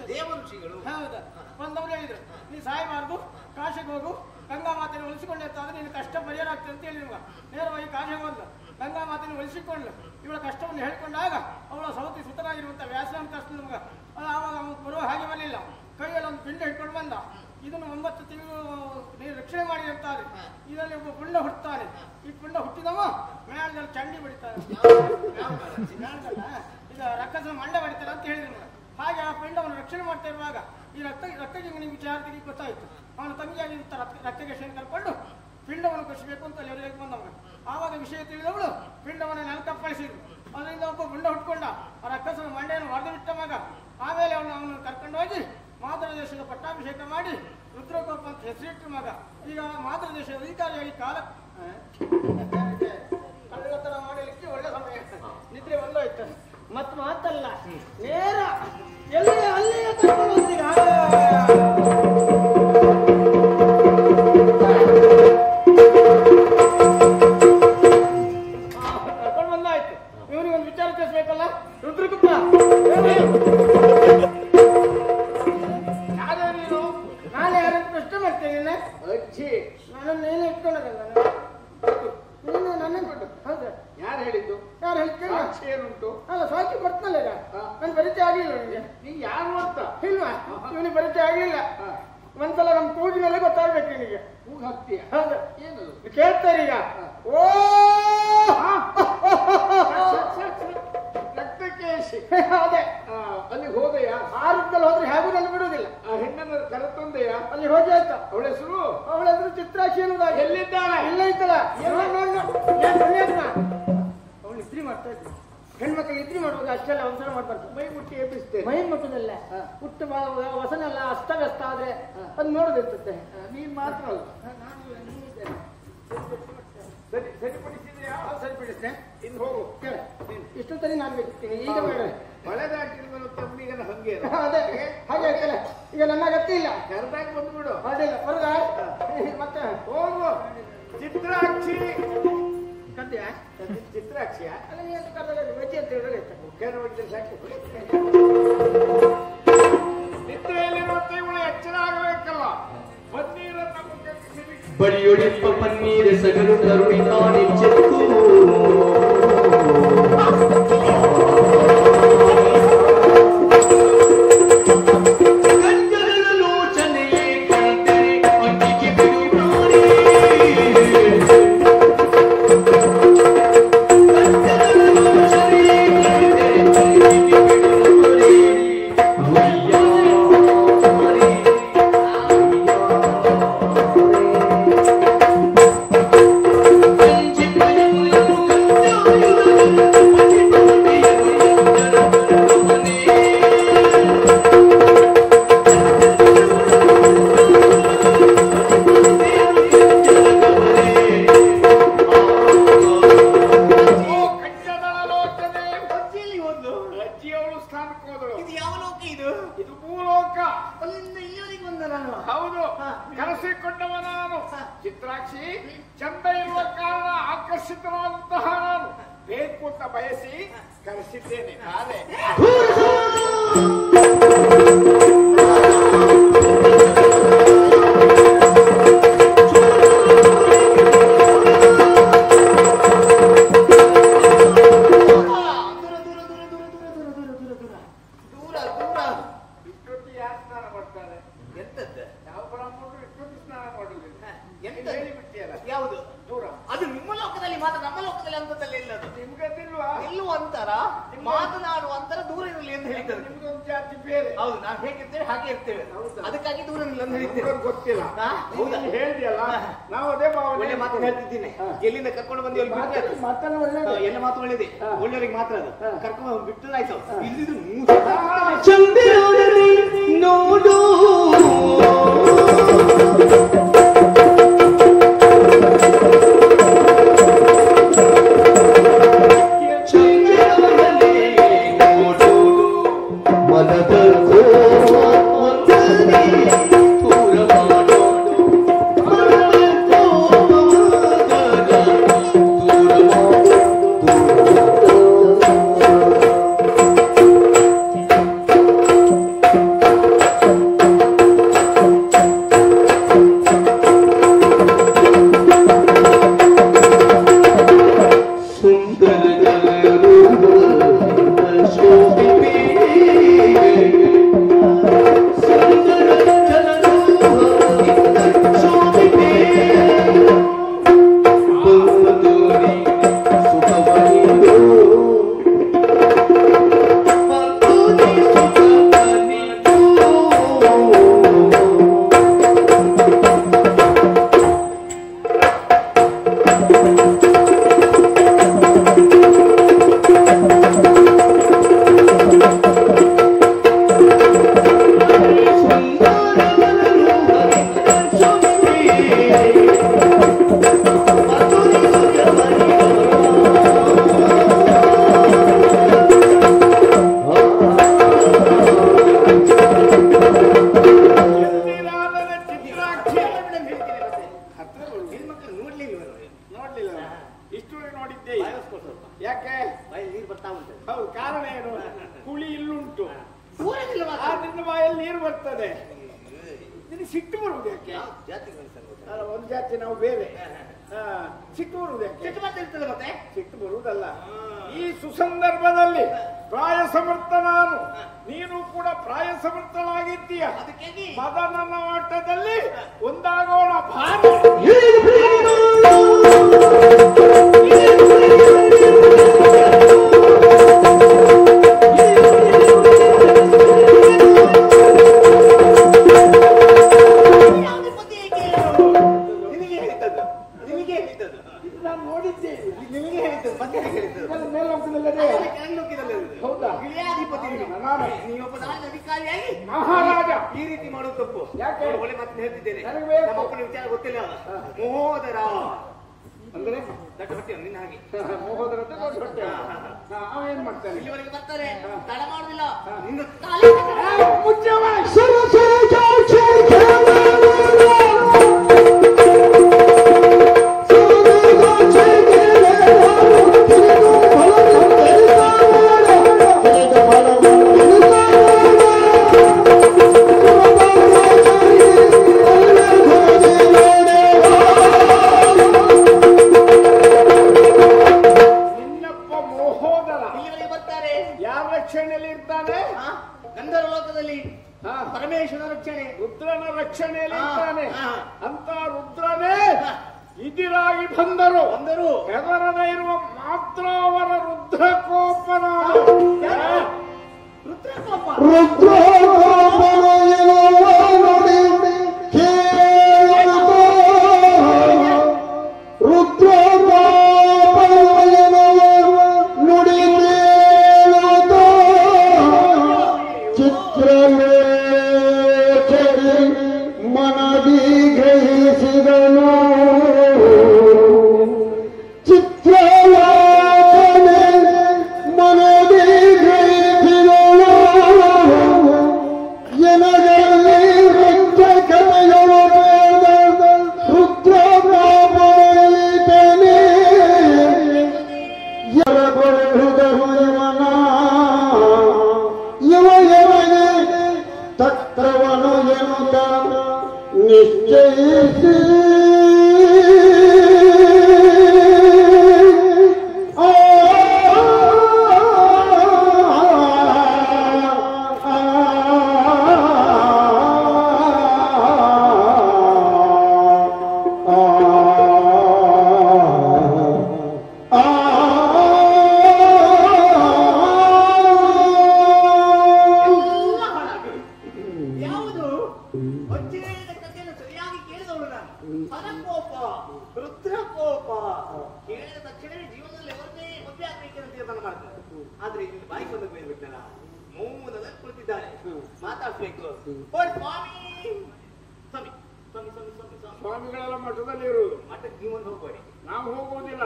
ದೇವಋಷಿಗಳು ಹೌದಾ? ಬಂದವರು ಹೇಳಿದ್ರು ನೀ ಸಾಯಬಾರ್ದು, ಕಾಶಿಗೆ ಹೋಗು, ಗಂಗಾ ಮಾತೆಯನ್ನು ಉಳಿಸಿಕೊಂಡಿರ್ತಾದ್ರೆ ನೀನು ಕಷ್ಟ ಪರಿಹಾರ ಆಗ್ತದೆ ಅಂತ ಹೇಳಿರುವ. ನೇರವಾಗಿ ಕಾಶಿಗೆ ಬಂದು ಗಂಗಾ ಮಾತೆಯನ್ನು ಉಳಿಸಿಕೊಂಡು ಇವಳ ಕಷ್ಟವನ್ನು ಹೇಳಿಕೊಂಡಾಗ ಅವಳ ಸೌತಿ ಸುತನಾಗಿರುವಂತ ವ್ಯಾಸ ಅಂತ ಅಷ್ಟೇ ಮಗ. ಆವಾಗ ಬರುವ ಹಾಗೆ ಬರಲಿಲ್ಲ. ಕೈಯಲ್ಲಿ ಒಂದು ಪಿಂಡ ಹಿಡ್ಕೊಂಡು ಬಂದ. ಇದನ್ನು 9 ತಿಂಗಳು ನೀನು ರಕ್ಷಣೆ ಮಾಡಿ ಇರ್ತಾರೆ. ಇದರಲ್ಲಿ ಒಬ್ಬ ಪುಂಡ ಹುಟ್ಟುತ್ತಾನೆ. ಈ ಪುಂಡ ಹುಟ್ಟಿದವ ಮೇಳದಲ್ಲಿ ಚಂಡಿ ಬಡಿತಾನೆ. ಈಗ ರಕ್ಕಸನ ಮಂಡ ಬಡಿತಾರೆ ಅಂತ ಹೇಳಿದ್ರು. ಹಾಗೆ ಆ ಪಿಂಡವನ್ನು ರಕ್ಷಣೆ ಮಾಡ್ತಾ ಇರುವಾಗ ಈ ರಕ್ತಜಂಗನಿಗೆ ವಿಚಾರದಲ್ಲಿ ಗೊತ್ತಾಯಿತು. ಅವನ ತಂಗಿಯಾಗಿರುತ್ತ ರಕ್ತಗೇಶನ ಕರ್ಕೊಂಡು ಪಿಂಡವನ್ನು ಕಳಿಸಬೇಕು ಅಂತ ಅಲ್ಲಿ ಬಂದವನು. ಆವಾಗ ವಿಷಯ ತಿಳಿದವಳು ಪಿಂಡವನ್ನು ನೆಲಕಪ್ಪಳಿಸಿದ್ರು. ಅದರಿಂದ ಒಬ್ಬ ಪುಂಡ ಹುಟ್ಕೊಂಡ. ಆ ರಕ್ಕಸನ ಮಂಡೆಯನ್ನು ಹೊಡೆದು ಬಿಟ್ಟ ಮಗ. ಆಮೇಲೆ ಅವನನ್ನು ಕರ್ಕೊಂಡು ಹೋಗಿ ಮಾತೃ ದೇಶದ ಪಟ್ಟಾಭಿಷೇಕ ಮಾಡಿ ರುದ್ರಕೋಪ ಅಂತ ಹೆಸರಿಟ್ಟು ಮಗ. ಈಗ ಮಾತೃ ದೇಶದ ಅಧಿಕಾರಿಯಾಗಿ ಕಳ್ಳತನ ಮಾಡಲಿಕ್ಕೆ ಒಳ್ಳೆ ಸಮಯ. ನಿದ್ರೆ ಬಂದೋಯ್ತು. ಮತ್ ಮಾತಲ್ಲ, ನೇರ ಎಲ್ಲಿ ಅಲ್ಲಿಯೇ ಕರ್ಕೊಂಡು ಈಗ ಕರ್ಕೊಂಡು ಬಂದಾಯ್ತು. ಇವನಿಗೆ ಒಂದು ವಿಚಾರ ತಿಳಿಸ್ಬೇಕಲ್ಲ. ರುದ್ರಗುಪ್ತ ಯಾರು ನೀನು? ನಾನೇ ಯಾರಂತ ಪ್ರಶ್ನೆ ಮಾಡ್ತೇನೆ. ಅಜ್ಜಿ ನಾನು ನೀನು ಇಟ್ಕೊಂಡಲ್ಲ. ನೀನು ನನ್ನ ಕೊಟ್ಟು. ಹೌದಾ? ಯಾರು ಹೇಳಿದ್ದು? ಯಾರು ಹೇಳ್ತೇನೆ? ಸಾಕ್ಷಿ ಏನುಂಟು? ಅಲ್ಲ ಸಾಕಿ ಬರ್ತನಲ್ಲ ಈಗ. ನನ್ ಪರಿಚಯ ಆಗ್ಲಿಲ್ಲ ನಿಮಗೆ. ನೀ ಯಾರು ಅಂತ? ಇಲ್ವಾ? ಇವನಿಗೆ ಪರಿಚಯ ಆಗ್ಲಿಲ್ಲ. ಒಂದ್ಸಲ ನಮ್ ಕೂಗಿನಲ್ಲೇ ಗೊತ್ತಾಗ್ಬೇಕು ನಿನಗೆ. ಕೂಗ್ ಹಾಕ್ತೀಯ? ಹೌದು. ಏನದು? ಕೇಳ್ತಾರೆ ಈಗ. ಓ ರಕ್ತಕೇಶಿ. ಅದೇ ಅಲ್ಲಿ ಹೋದೆಯಾ? ಆ ರೂಪದಲ್ಲಿ ಹೋದ್ರೆ ಹೇಗೂ ನನ್ನ ಬಿಡುವುದಿಲ್ಲ. ಆ ಹೆಣ್ಣನ್ನು ಕರೆತಂದೆಯಾ? ಅಲ್ಲಿ ಹೋಗಿ ಆಯ್ತಾ? ಅವಳ ಹೆಸರು? ಅವಳ ಹೆಸರು ಚಿತ್ರಾಕ್ಷಿ ಅನ್ನೋದಾಗಿ. ಎಲ್ಲಿದ್ದಾಳೆ? ಇಲ್ಲ ಇತ್ತಲ್ಲ. ಅವಳು ಇದ್ರಿ ಮಾಡ್ತಾ ಇದ್ವಿ. ಹೆಣ್ಮಕ್ಳಿಗೆ ಇದ್ರಿ ಮಾಡುವಾಗ ಅಷ್ಟೆಲ್ಲ ಅವಸರ ಮಾಡ್ಬಾರ್ದು. ಮೈ ಮುಟ್ಟಿ ಎಬ್ಬಿಸ್ತೇನೆ. ಮೈ ಮುಟ್ಟದಲ್ಲ. ಹುಟ್ಟು ವಸನೆಲ್ಲ ಅಸ್ತವ್ಯಸ್ತ ಆದ್ರೆ ಅದು ನೋಡೋದಿರ್ತದೆ. ನೀನ್ ಮಾತ್ರ ಅಲ್ಲ. ಸರಿಪಡಿಸಿದ್ಯಾ? ಸರಿಪಡಿಸಿ ಇನ್ನು ಹೋಗು. ಇಷ್ಟೊತ್ತಲ್ಲಿ ನಾನು ಬಿಡ್ತೀನಿ ಈಗ ಬೇಡ. ಹೊಳೆದಾಟಿನ ತಮ್ಮಿಗನ ಹಂಗೆ ಅದೇ ಹಾಗೆ ಹೇಳ್ತೇನೆ. ಈಗ ನನ್ನ ಅಗತ್ಯ ಇಲ್ಲ. ಕರೆದಾಗ ಬಂದ್ಬಿಡು. ಅಡ್ಡಿಲ್ಲ ಹೊರಗ ಮತ್ತೆ ಹೋಗು. ಚಿತ್ರಾಕ್ಷಿ ಕದ್ಯಾ ಚಿತ್ರಾಕ್ಷಿಯ ಅಲ್ಲ ನೀ ಅಂತ ಕರೆದಾಗ ವೆಜ್ಜಿ ಅಂತ ಹೇಳಿದ್ರೆ ಮುಖ್ಯನ ಒಟ್ಟಿಗೆ ಸಾಕು. ನಿದ್ರೆಯಲ್ಲಿರುವಂತೆ ಇವಳು ಎಚ್ಚರ ಆಗಬೇಕಲ್ಲ. ಪನ್ನೀರನ್ನ ಮುಖಕ್ಕೆ ಸಿಲುಕಿ ಬಳಿಯೊಳಿಪ್ಪ ಪನ್ನೀರ ಸಗರು ಕರುಣಿ ತಾನೆಚ್ಚೆತ್ತು ಗಂಜಲ ಲೋಚನೆಯೇ ಕರೆದರೆ ಅಂಟಿಗೆ ಬಿಡು ಪ್ರಾಣಿ ಗಂಜಲ ಲೋಚನೆಯೇ ಕರೆದರೆ ಅಂಟಿಗೆ ಬಿಡು ಪ್ರಾಣಿ ಅಜ್ಜಿಯವಳು ಸ್ಥಾನಕ್ಕೆ ಹೋದಳು. ಇದು ಯಾವ ಲೋಕ ಇದು? ಇದು ಭೂಲೋಕ. ಅಲ್ಲಿಂದ ಇಲ್ಲಿವರೆಗೆ ಬಂದ ನಾನು. ಹೌದು, ಕರೆಸಿಕೊಂಡವ ನಾನು. ಚಿತ್ರಾಕ್ಷಿ ಚಂದ ಇರುವ ಕಾರಣ ಆಕರ್ಷಿತರಾದಂತಹ ನಾನು ಬೇಕು ಅಂತ ಬಯಸಿ ಕರೆಸಿದ್ದೇನೆ. ನಾನೇ ಇಷ್ಟೊತ್ತಿ ಯಾರು ಸ್ನಾನ ಮಾಡ್ತಾರೆ? ಎಂತದ್ದು? ಯಾವ ಬ್ರಾಹ್ಮಣರು ಇಷ್ಟೊತ್ತಿ ಸ್ನಾನ ಮಾಡುವುದಿಲ್ಲ. ಎಂತ? ಹೇಳಿಬಿಟ್ಟಿಯಲ್ಲ. ಯಾವುದು? ದೂರ. ಅದು ನಿಮ್ಮ ಲೋಕದಲ್ಲಿ ಮಾತ್ರ, ನಮ್ಮ ಲೋಕದಲ್ಲಿ ಅಂತದಲ್ಲಿ ಇಲ್ಲದು. ನಿಮ್ಗದಿಲ್ವಾ? ನಿಲ್ಲುವ ಅಂತರ, ಮಾತನಾಡುವ ಅಂತರ ದೂರ ಇರಲಿ ಅಂತ ಹೇಳಿದ್ದಾರೆ. ನಿಮ್ದೊಂದು ಜಾತಿ ಬೇರೆ. ಹೌದು, ನಾವು ಹೇಗಿರ್ತೇವೆ ಹಾಗೆ ಇರ್ತೇವೆ. ಹೌದಾ? ಅದಕ್ಕಾಗಿ ದೂರ ನಿಲ್ಲ ಅಂತ ಹೇಳಿದ್ದೇವೆ. ನಮ್ಗೊಂದು ಗೊತ್ತಿಲ್ಲ. ಹಾ? ಹೌದಾ? ನೀನು ಹೇಳಿದ್ಯಲ್ಲ, ನಾವು ಅದೇ ಭಾವನೆ. ಒಳ್ಳೆ ಮಾತು ಹೇಳ್ತಿದ್ದೀನಿ. ಎಲ್ಲಿಂದ ಕರ್ಕೊಂಡು ಬಂದು ಅಲ್ಲಿ ಬಿಟ್ಟರೆ ಅದು. ಮಾತನ್ನ ಒಳ್ಳೆ ಎಲ್ಲ ಮಾತು ಒಳ್ಳೆದೆ, ಒಳ್ಳೆಯವರಿಗೆ ಮಾತ್ರ ಅದು. ಕರ್ಕೊಂಡು ಬಿಟ್ಟದಾಯ್ತು. ಇಲ್ಲಿದ್ದು ಚಂದಿರನಲ್ಲಿ ನೋಡು ಚಂದಿರನಲ್ಲಿ ನೋಡು ಮನದ ಕೋಮಂದರಿ ದೂರ ಮಾಡೋಡು ಮನದ ಕೋಮಂದರಿ ದೂರ ಮಾಡೋಡು ಈ ಸುಸಂದರ್ಭದಲ್ಲಿ ಪ್ರಾಯ ಸಮರ್ಥ ನಾನು, ನೀನು ಕೂಡ ಪ್ರಾಯ ಸಮರ್ಥನಾಗಿದ್ದೀಯ. ಮದನನ ಆಟದಲ್ಲಿ ಒಂದಾಗೋಣ ಭಾರಿ. ಮಹಾರಾಜ ಈ ರೀತಿ ಮಾಡೋದು ತಪ್ಪು. ಯಾಕೆ? ಒಳ್ಳೆ ಮಾತು ಹೇಳ್ತಿದ್ದೇನೆ. ನಮ್ಮ ಅಪ್ಪನ ವಿಚಾರ ಗೊತ್ತಿಲ್ಲ. ಮಹೋದರ ಅಂದ್ರೆ ದೊಡ್ಡ ಹೊಟ್ಟೆ ನಿನ್ನ ಹಾಗೆ ಮೋಹೋದರದ್ದು ದೊಡ್ಡ ಹೊಟ್ಟೆ. ಅವೇನ್ ಮಾಡ್ತಾನೆ? ಇಲ್ಲಿವರೆಗೆ ಬರ್ತಾರೆ ತಡ ಮಾಡುದಿಲ್ಲ ನಿನ್ನ ಪರಮೇಶ್ವರ ರಕ್ಷಣೆ ರುದ್ರನ ರಕ್ಷಣೆಯಲ್ಲಿ ಇದ್ದಾನೆ ಅಂತ ರುದ್ರನೇ ಇದಿರಾಗಿ ಬಂದರು ಹೆದರದೇ ಇರುವ ಮಾತ್ರ ಅವರ ರುದ್ರಕೋಪನ ಸ್ವಾಮಿಗಳೆಲ್ಲ ಮಠದಲ್ಲಿ ಇರುವುದು. ಮಠಕ್ಕೆ ನೀವು ಹೋಗ್ಬೇಡಿ, ನಾವು ಹೋಗುವುದಿಲ್ಲ.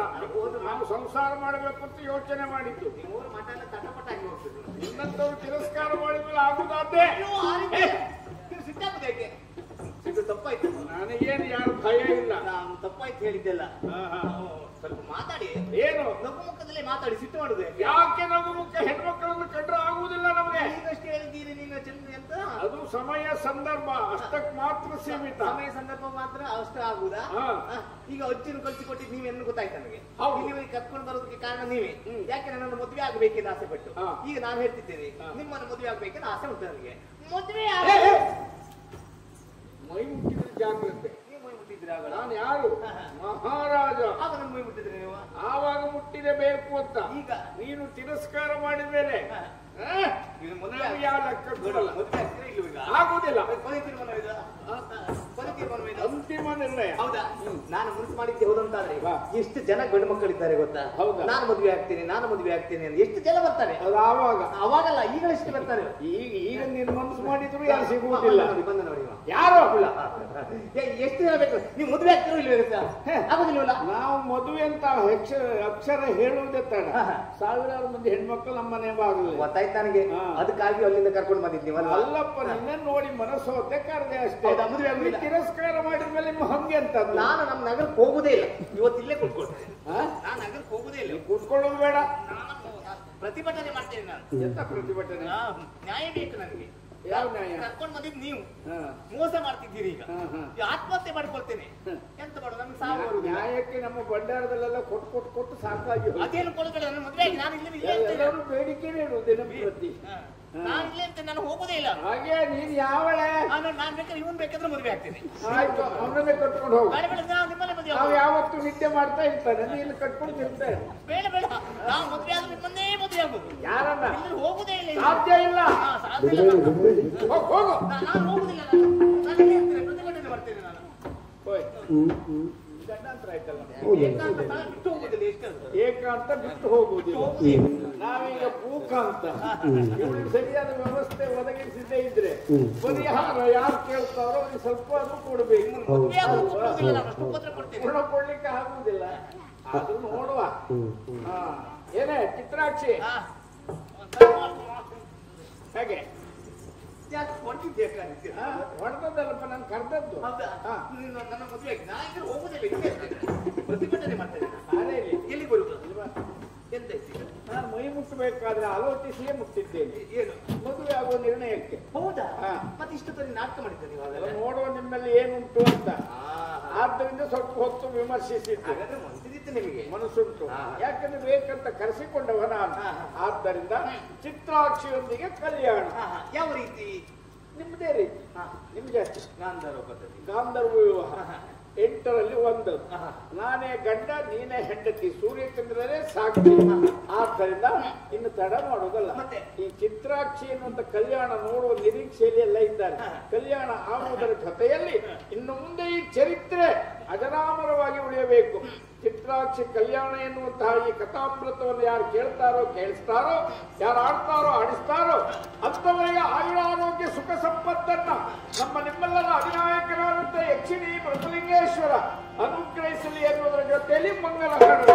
ನಾವು ಸಂಸಾರ ಮಾಡಬೇಕು ಅಂತ ಯೋಚನೆ ಮಾಡಿದ್ದು. ನೀವು ಮಠ ಎಲ್ಲ ತಟಪಟಾಗಿ ಹೋಗ್ತಿದ್ರು. ಇನ್ನಂತವ್ರು ತಿರಸ್ಕಾರ ಮಾಡಿದ್ಮೇಲೆ ಆಗುದಾದ್ರೆ ಸಿಟ್ಟಾಗುದೇಕೆ? ಇದು ತಪ್ಪಾಯ್ತು. ನನಗೇನು ಯಾರು ಭಯ ಇಲ್ಲ. ನಾನು ತಪ್ಪಾಯ್ತು ಹೇಳಿದ್ದೆಲ್ಲ. ಸ್ವಲ್ಪ ಮಾತಾಡಿ. ಏನು ನಗುಮುಖದಲ್ಲಿ ಮಾತಾಡಿ, ಸಿಟ್ಟು ಮಾಡುದು ಯಾಕೆ? ನಗುಮುಖ ಹೆಣ್ಮಕ್ಕಳನ್ನು ಕಂಡ್ರೆ ಆಗುವುದಿಲ್ಲ ನಮಗೆ. ಈಗಷ್ಟೇ ಹೇಳಿದ್ದೀರಿ ನೀನು ಚಂದ್ರ ಅಂತ. ಅದು ಸಮಯ ಸಂದರ್ಭ ಅಷ್ಟಕ್ಕೆ ಮಾತ್ರ ಸೀಮಿತ. ಸಮಯ ಸಂದರ್ಭ ಮಾತ್ರ ಅಷ್ಟ ಆಗುದಾ? ಈಗ ಅಜ್ಜಿನ ಕಳಿಸಿಕೊಟ್ಟಿದ್ದು ನೀವೇನು ಗೊತ್ತಾಯ್ತು ನನಗೆ. ಇಲ್ಲಿವರೆಗೆ ಕರ್ಕೊಂಡು ಬರೋದಕ್ಕೆ ಕಾರಣ ನೀವೇ. ಯಾಕೆ ನನ್ನನ್ನು ಮದುವೆ ಆಗಬೇಕೆಂದು ಆಸೆ ಪಟ್ಟು. ಈಗ ನಾನು ಹೇಳ್ತಿದ್ದೇನೆ, ನಿಮ್ಮನ್ನು ಮದುವೆ ಆಗಬೇಕೆಂದು ಆಸೆ ಉಂಟು ನನಗೆ. ಮದುವೆ ಮೈ ಮುಟ್ಟಿದ್ರೆ ಜಾಗ್ರತೆ. ನೀವು ಮೈ ಮುಟ್ಟಿದ್ರೆ ಆಗಲ್ಲ. ನಾನು ಯಾರು? ಮಹಾರಾಜ. ಆಗ ನನ್ನ ಮೈ ಮುಟ್ಟಿದ್ರೆ ನೀವು ಆವಾಗ ಮುಟ್ಟಿದೆ ಬೇಕು ಅಂತ. ಈಗ ನೀನು ತಿರಸ್ಕಾರ ಮಾಡಿದ ಮೇಲೆ ಮದುವೆ ಯಾವ ಲೆಕ್ಕ ಕೊಡಲ್ಲ. ಮದುವೆ ಆಗ್ತೀರಾ ಇಲ್ಲೂ? ಈಗ ಆಗುದಿಲ್ಲ. ಕೊನೆ ತೀರ್ಮಾನ ಇದು. ಕೊನೆ ತೀರ್ಮಾನ ಇದು. ಅಂತಿಮ ನಿರ್ಣಯ. ಹೌದಾ? ನಾನು ಮುನ್ಸು ಮಾಡಿದ್ದೆ ಹೌದಂತಾದ್ರೆ ಎಷ್ಟು ಜನ ಗಂಡು ಮಕ್ಕಳಿದ್ದಾರೆ ಗೊತ್ತಾ? ನಾನು ಮದುವೆ ಆಗ್ತೀನಿ, ನಾನು ಮದುವೆ ಆಗ್ತೀನಿ ಅಂತ ಎಷ್ಟು ಜನ ಬರ್ತಾರೆ. ಅದು ಆವಾಗ ಅವಾಗಲ್ಲ, ಈಗ ಎಷ್ಟು ಬರ್ತಾರೆ. ಈಗ ನೀನು ಮನಸ್ಸು ಮಾಡಿದ್ರು ಯಾರು ಸಿಗುವುದಿಲ್ಲ. ಬಂದ ನೋಡಿ ಯಾರು ಎಷ್ಟು ಜನ ಬೇಕು? ನೀವು ಮದುವೆ ಆಗ್ತಿರೋ ಇಲ್ವೇ? ಆಗುದಿಲ್ವಲ್ಲ. ನಾವು ಮದುವೆ ಅಂತ ಅಕ್ಷರ ಹೇಳುವುದೇ ತಡ. ಸಾವಿರಾರು ಮಂದಿ ಹೆಣ್ಮಕ್ಳು ನಮ್ಮ ಮನೆ ಬಾಗಿಲು. ಗೊತ್ತಾಯ್ತು ನನಗೆ. ಅದಕ್ಕಾಗಿ ಅಲ್ಲಿಂದ ಕರ್ಕೊಂಡು ಬಂದಿದ್ದೀವಲ್ಲ. ಅಲ್ಲಪ್ಪ, ನಿನ್ನ ನೋಡಿ ಮನಸ್ಸು ಹೊತ್ತೆ ಕರೆದೆ ಅಷ್ಟೇ. ಮದುವೆ ಆಗುದಿಲ್ಲ. ತಿರಸ್ಕಾರ ಮಾಡಿದ ಮೇಲೆ ನಿಮ್ಮ ಹಂಗೆ ಅಂತ. ನಾನು ನಮ್ಮ ನಗರಕ್ಕೆ ಹೋಗುದೇ ಇಲ್ಲ. ಇವತ್ತು ಇಲ್ಲೇ ಕೂತ್ಕೊಳ್ತೇನೆ. ನಾನು ನಗರಕ್ಕೆ ಹೋಗುದೇ ಇಲ್ಲ. ಕೂತ್ಕೊಳ್ಳೋದು ಬೇಡ. ಪ್ರತಿಭಟನೆ ಮಾಡ್ತೇನೆ ನಾನು. ಎಂತ ಪ್ರತಿಭಟನೆ? ನ್ಯಾಯ ಬೇಕು ನನಗೆ. ಯಾವ ನ್ಯಾಯ? ಕರ್ಕೊಂಡು ಬಂದಿದ್ದು ನೀವು ಮೋಸ ಮಾಡ್ತಿದ್ದೀರಿ. ಈಗ ಆತ್ಮಹತ್ಯೆ ಮಾಡ್ಕೊಳ್ತೇನೆ. ಎಂತ ಮಾಡು, ನಮ್ಗೆ ಸಾವು. ನ್ಯಾಯಕ್ಕೆ ನಮ್ಮ ಭಂಡಾರದಲ್ಲೆಲ್ಲ ಕೊಟ್ಟು ಸಾಕಾಗಿ ಅದೇನು ಕೊಡಬೇಡ. ನನ್ನ ಮದುವೆ ಆಗಿ ನಾನು ಇಲ್ಲೇ ಎಲ್ಲರೂ ಬೇಡಿಕೆ ನೀಡುವುದೇನು ಪ್ರತಿ. ನಾನು ಇಲ್ಲೇ ಅಂತ ನಾನು ಹೋಗುದೇ ಇಲ್ಲ. ಹಾಗೆ ನೀನ್ ಯಾವಳೆ? ನಾನು ಬೇಕಾದ್ರೆ ಇವನ್ ಬೇಕಾದ್ರೆ ಮದುವೆ ಆಗ್ತೇನೆ. ಆಯ್ತು, ಅವನನ್ನೇ ಕಟ್ಕೊಂಡು ಹೋಗು. ಬೇಡ ಬೇಡ, ನಾವು ನಿಮ್ಮಲ್ಲೇ ಮದುವೆ ನಾವು ಯಾವತ್ತು ನಿದ್ದೆ ಮಾಡ್ತಾ ಇರ್ತಾನೆ, ನೀನು ಕಟ್ಕೊಂಡು ತಿಂತೇನೆ. ಬೇಡ ಬೇಡ, ನಾವು ಮದುವೆ ಆದ್ರೆ ನಿಮ್ಮನ್ನೇ ಮದುವೆ ಆಗುದು. ಯಾರನ್ನ? ಇಲ್ಲಿ ಹೋಗುದೇ ಇಲ್ಲ. ಸಾಧ್ಯ ಇಲ್ಲ. ಸಾಧ್ಯ ಇಲ್ಲ. ಹೋಗು. ನಾನು ಹೋಗುದಿಲ್ಲ. ನಾನು ಇಲ್ಲೇ ಇರ್ತೇನೆ, ಪ್ರತಿಭಟನೆ ಮಾಡ್ತೇನೆ ನಾನು. ಗಂಡಾಂತರ ಆಯ್ತಲ್ಲ. ಏಕಾಂತ ಬಿಟ್ಟು ಹೋಗುದಿಲ್ಲ. ಎಷ್ಟು ಏಕಾಂತ ಬಿಟ್ಟು ಹೋಗುವುದಿಲ್ಲ. ನಾವೀಗ ಪೂಕ ಅಂತ ಇವಳಿಗೆ ಸರಿಯಾದ ವ್ಯವಸ್ಥೆ ಒದಗಿಸದೇ ಇದ್ರೆ ಪರಿಹಾರ ಯಾರು ಕೇಳ್ತಾರೋ ಅವ್ರಿಗೆ ಸ್ವಲ್ಪ ಅದು ಕೊಡ್ಬೇಕು. ಪೂರ್ಣ ಕೊಡ್ಲಿಕ್ಕೆ ಆಗುದಿಲ್ಲ, ಅದು ನೋಡುವ. ಏನೇ ಚಿತ್ರಾಕ್ಷಿ ಹಾಗೆ ಹೊಡೆದಲ್ಲಪ್ಪ ನಾನು ಕರೆದದ್ದು. ನನ್ನ ಮದುವೆ ನಾಯಕರು ಹೋಗುದಿಲ್ಲ, ಪ್ರತಿಭಟನೆ ಮಾಡ್ತೇನೆ. ಎಲ್ಲಿ ಬರುದು? ಎಂತ ನಾನು ಮೈ ಮುಟ್ಟಬೇಕಾದ್ರೆ ಆಲೋಚಿಸಿಯೇ ಮುಟ್ಟಿದ್ದೇನೆ. ಏನು ಮದುವೆ ಆಗುವ ನಿರ್ಣಯಕ್ಕೆ. ಹೌದಾ? ಮತ್ತೆ ಇಷ್ಟು ತರ ನಾಟಕ ಮಾಡಿದ್ದೆ ನೀವು? ಅದೆಲ್ಲ ನೋಡುವ ನಿಮ್ಮಲ್ಲಿ ಏನುಂಟು ಅಂತ. ಆದ್ದರಿಂದ ಸ್ವಲ್ಪ ಹೊತ್ತು ವಿಮರ್ಶಿಸಿದ್ದು ನಿಮಗೆ ಮನಸ್ಸುಂಟು. ಯಾಕಂದ್ರೆ ಬೇಕಂತ ಕರೆಸಿಕೊಂಡವ ನಾನು. ಆದ್ದರಿಂದ ಚಿತ್ರಾಕ್ಷಿಯೊಂದಿಗೆ ಕಲ್ಯಾಣ. ಯಾವ ರೀತಿ? ನಿಮ್ದೇ ರೀತಿ, ನಿಮ್ಗೆ ಗಾಂಧರ್ವ ಪದ್ಧತಿ, ಗಾಂಧರ್ವ ವಿವಾಹ. 8ರಲ್ಲಿ 1. ನಾನೇ ಗಂಡ ನೀನೇ ಹೆಂಡತಿ, ಸೂರ್ಯಚಂದ್ರರೇ ಸಾಕ್ಷಿ. ಆದ್ದರಿಂದ ಇನ್ನು ತಡ ಮಾಡೋದಲ್ಲ. ಈ ಚಿತ್ರಾಕ್ಷಿ ಎನ್ನುವಂತ ಕಲ್ಯಾಣ ನೋಡುವ ನಿರೀಕ್ಷೆಯಲ್ಲಿ ಎಲ್ಲ ಇದ್ದಾರೆ. ಕಲ್ಯಾಣ ಆಗುವುದರ ಜೊತೆಯಲ್ಲಿ ಇನ್ನು ಮುಂದೆ ಈ ಚರಿತ್ರೆ ಅಜರಾಮರವಾಗಿ ಉಳಿಯಬೇಕು. ಚಿತ್ರಾಕ್ಷಿ ಕಲ್ಯಾಣ ಎನ್ನುವಂತಹ ಈ ಕಥಾಮೃತವನ್ನು ಯಾರು ಕೇಳ್ತಾರೋ ಕೇಳಿಸ್ತಾರೋ, ಯಾರು ಆಡ್ತಾರೋ ಆಡಿಸ್ತಾರೋ ಅಂತವರಿಗೆ ಆಯುರಾರೋಗ್ಯ ಸುಖ ಸಂಪತ್ತನ್ನ ನಮ್ಮ ನಿಮ್ಮೆಲ್ಲರ ಅಧಿನಾಯಕರಾದಂಥ ಯಕ್ಷಿಣಿ ಮೃತಲಿಂಗೇಶ್ವರ ಅನುಗ್ರಹಿಸಲಿ ಎನ್ನುವುದರ ಜೊತೆಯಲ್ಲಿ ಮಂಗಲ ಹಾಡು.